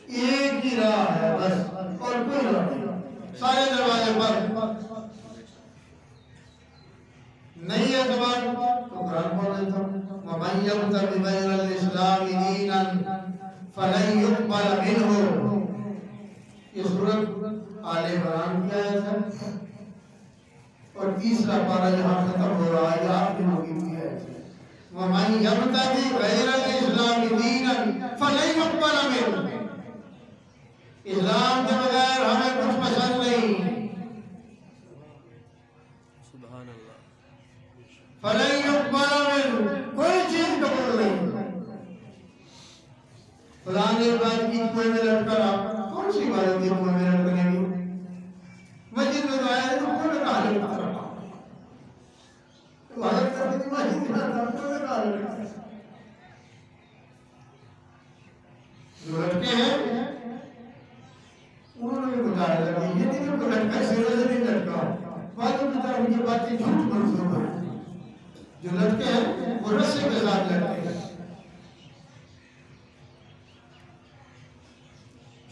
ایک ہی راہ ہے بس، اور کوئی راہ نہیں۔ سارے دروازے پر نہیں ہے زبان تو قرآن پڑھ لیتا ہوں۔ وَمَنْ يَبْتَغِ غَيْرَ الْإِسْلَامِ دِينًا فَلَنْ يُقْبَلَ مِنْهُ۔ یہ سورۃ آل عمران کی آیت ہے اور تیسرا پارہ یہاں ختم ہو رہا ہے، یہ آخری نبی کی آیت ہے۔ وَمَنْ يَبْتَغِ غَيْرَ الْإِسْلَامِ دِينًا فَلَنْ يُقْبَلَ مِنْهُ۔ اسلام کے بغیر ہمیں کچھ پسند نہیں۔ فَلَنْ يُقْبَلَ مِنْهُ، کوئی چیز قبول نہیں۔ خدا نے بات کی کوئی میں لٹکا رہا، کون سی عبادت ہے کوئی میں لٹکنے کی؟ مسجد میں آیا ہے تو کوئی میں کہا لٹکا رہا، عبادت کرنے کی مسجد میں آتا کوئی میں کہا لٹکا رہا۔ جو لٹکے ہیں انہوں نے بھی بتایا لگا یہ نہیں کہ کوئی لٹکا سیرے سے نہیں لٹکا، بعدوں کی طرف یہ باتیں جھوٹ منسوخ ہیں۔ جو لٹکے ہیں وہ رسے کے ساتھ لٹکے ہیں۔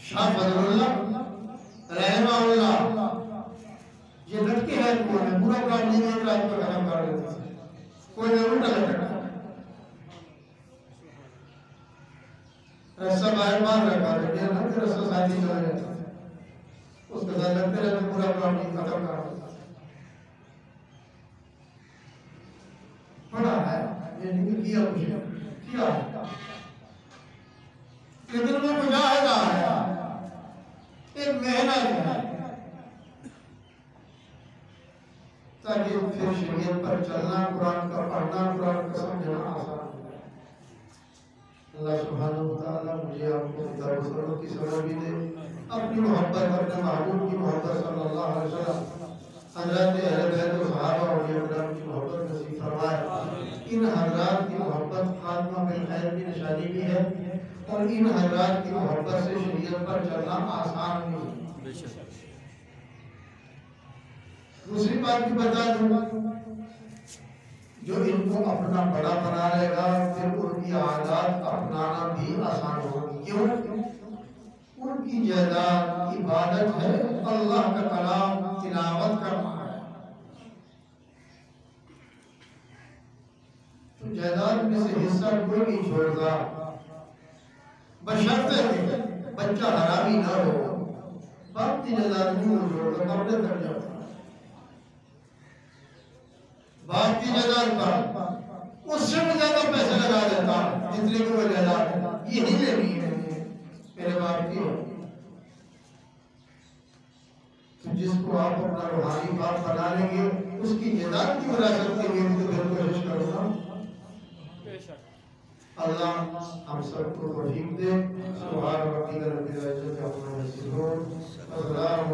شاہ فضل اللہ رحمہ اللہ یہ لٹکے ہیں، پورا کام نہیں ایک رات پر ختم کر دیتے ہیں، کوئی میں الٹا لٹکتا رسہ باہر باہر رکھا دیتے ہیں، رسہ ساتھی چلا جاتا ہے، اس کے ساتھ لگتے رہتے پورا کام نہیں ختم کر دیتا۔ پڑھا ہے یہ نہیں کیا کچھ کیا ہے، لیکن وہ مجاہدہ ہے، ایک محنت ہے تاکہ پھر شریعت پر چلنا، قرآن کا پڑھنا، قرآن کا سمجھنا آسان ہو جائے۔ اللہ سبحانہ وتعالی مجھے آپ کو کتاب و سنت کی سمجھ بھی دے، اپنی محبت، اپنے محبوب کی محبت صلی اللہ علیہ وسلم، حضرات اہل بیت و صحابہ اور اولیاء کرام کی محبت نصیب فرمائے۔ ان حضرات کی محبت خاتمہ بالخیر کی نشانی بھی ہے اور ان حضرات کی محبت سے شریعت پر چلنا آسان بھی ہے۔ دوسری بات بھی بتا دوں، جو ان کو اپنا بڑا بنا لے گا پھر ان کی عادات اپنانا بھی آسان ہوگی۔ کیوں؟ ان کی جائیداد عبادت ہے، اللہ کا کلام تلاوت کرنا ہے، تو جائیداد میں سے حصہ کوئی نہیں چھوڑتا، بشرطے کہ بچہ حرامی نہ ہو۔ باپ کی جائیداد نہیں چھوڑتا، قبضے کر جاتا، باپ کی جائیداد پر اس سے بھی زیادہ پیسے لگا دیتا جتنے کو وہ جائیداد یہ نہیں لینی ہے میرے باپ کی۔ تو جس کو آپ اپنا روحانی باپ بنا لیں گے اس کی جائیداد کی وراثت کے لیے تو پھر کوشش کرو گا اللہ ہم سب کو توفیق دے. سبحان ربک رب العزت عما یصفون وسلام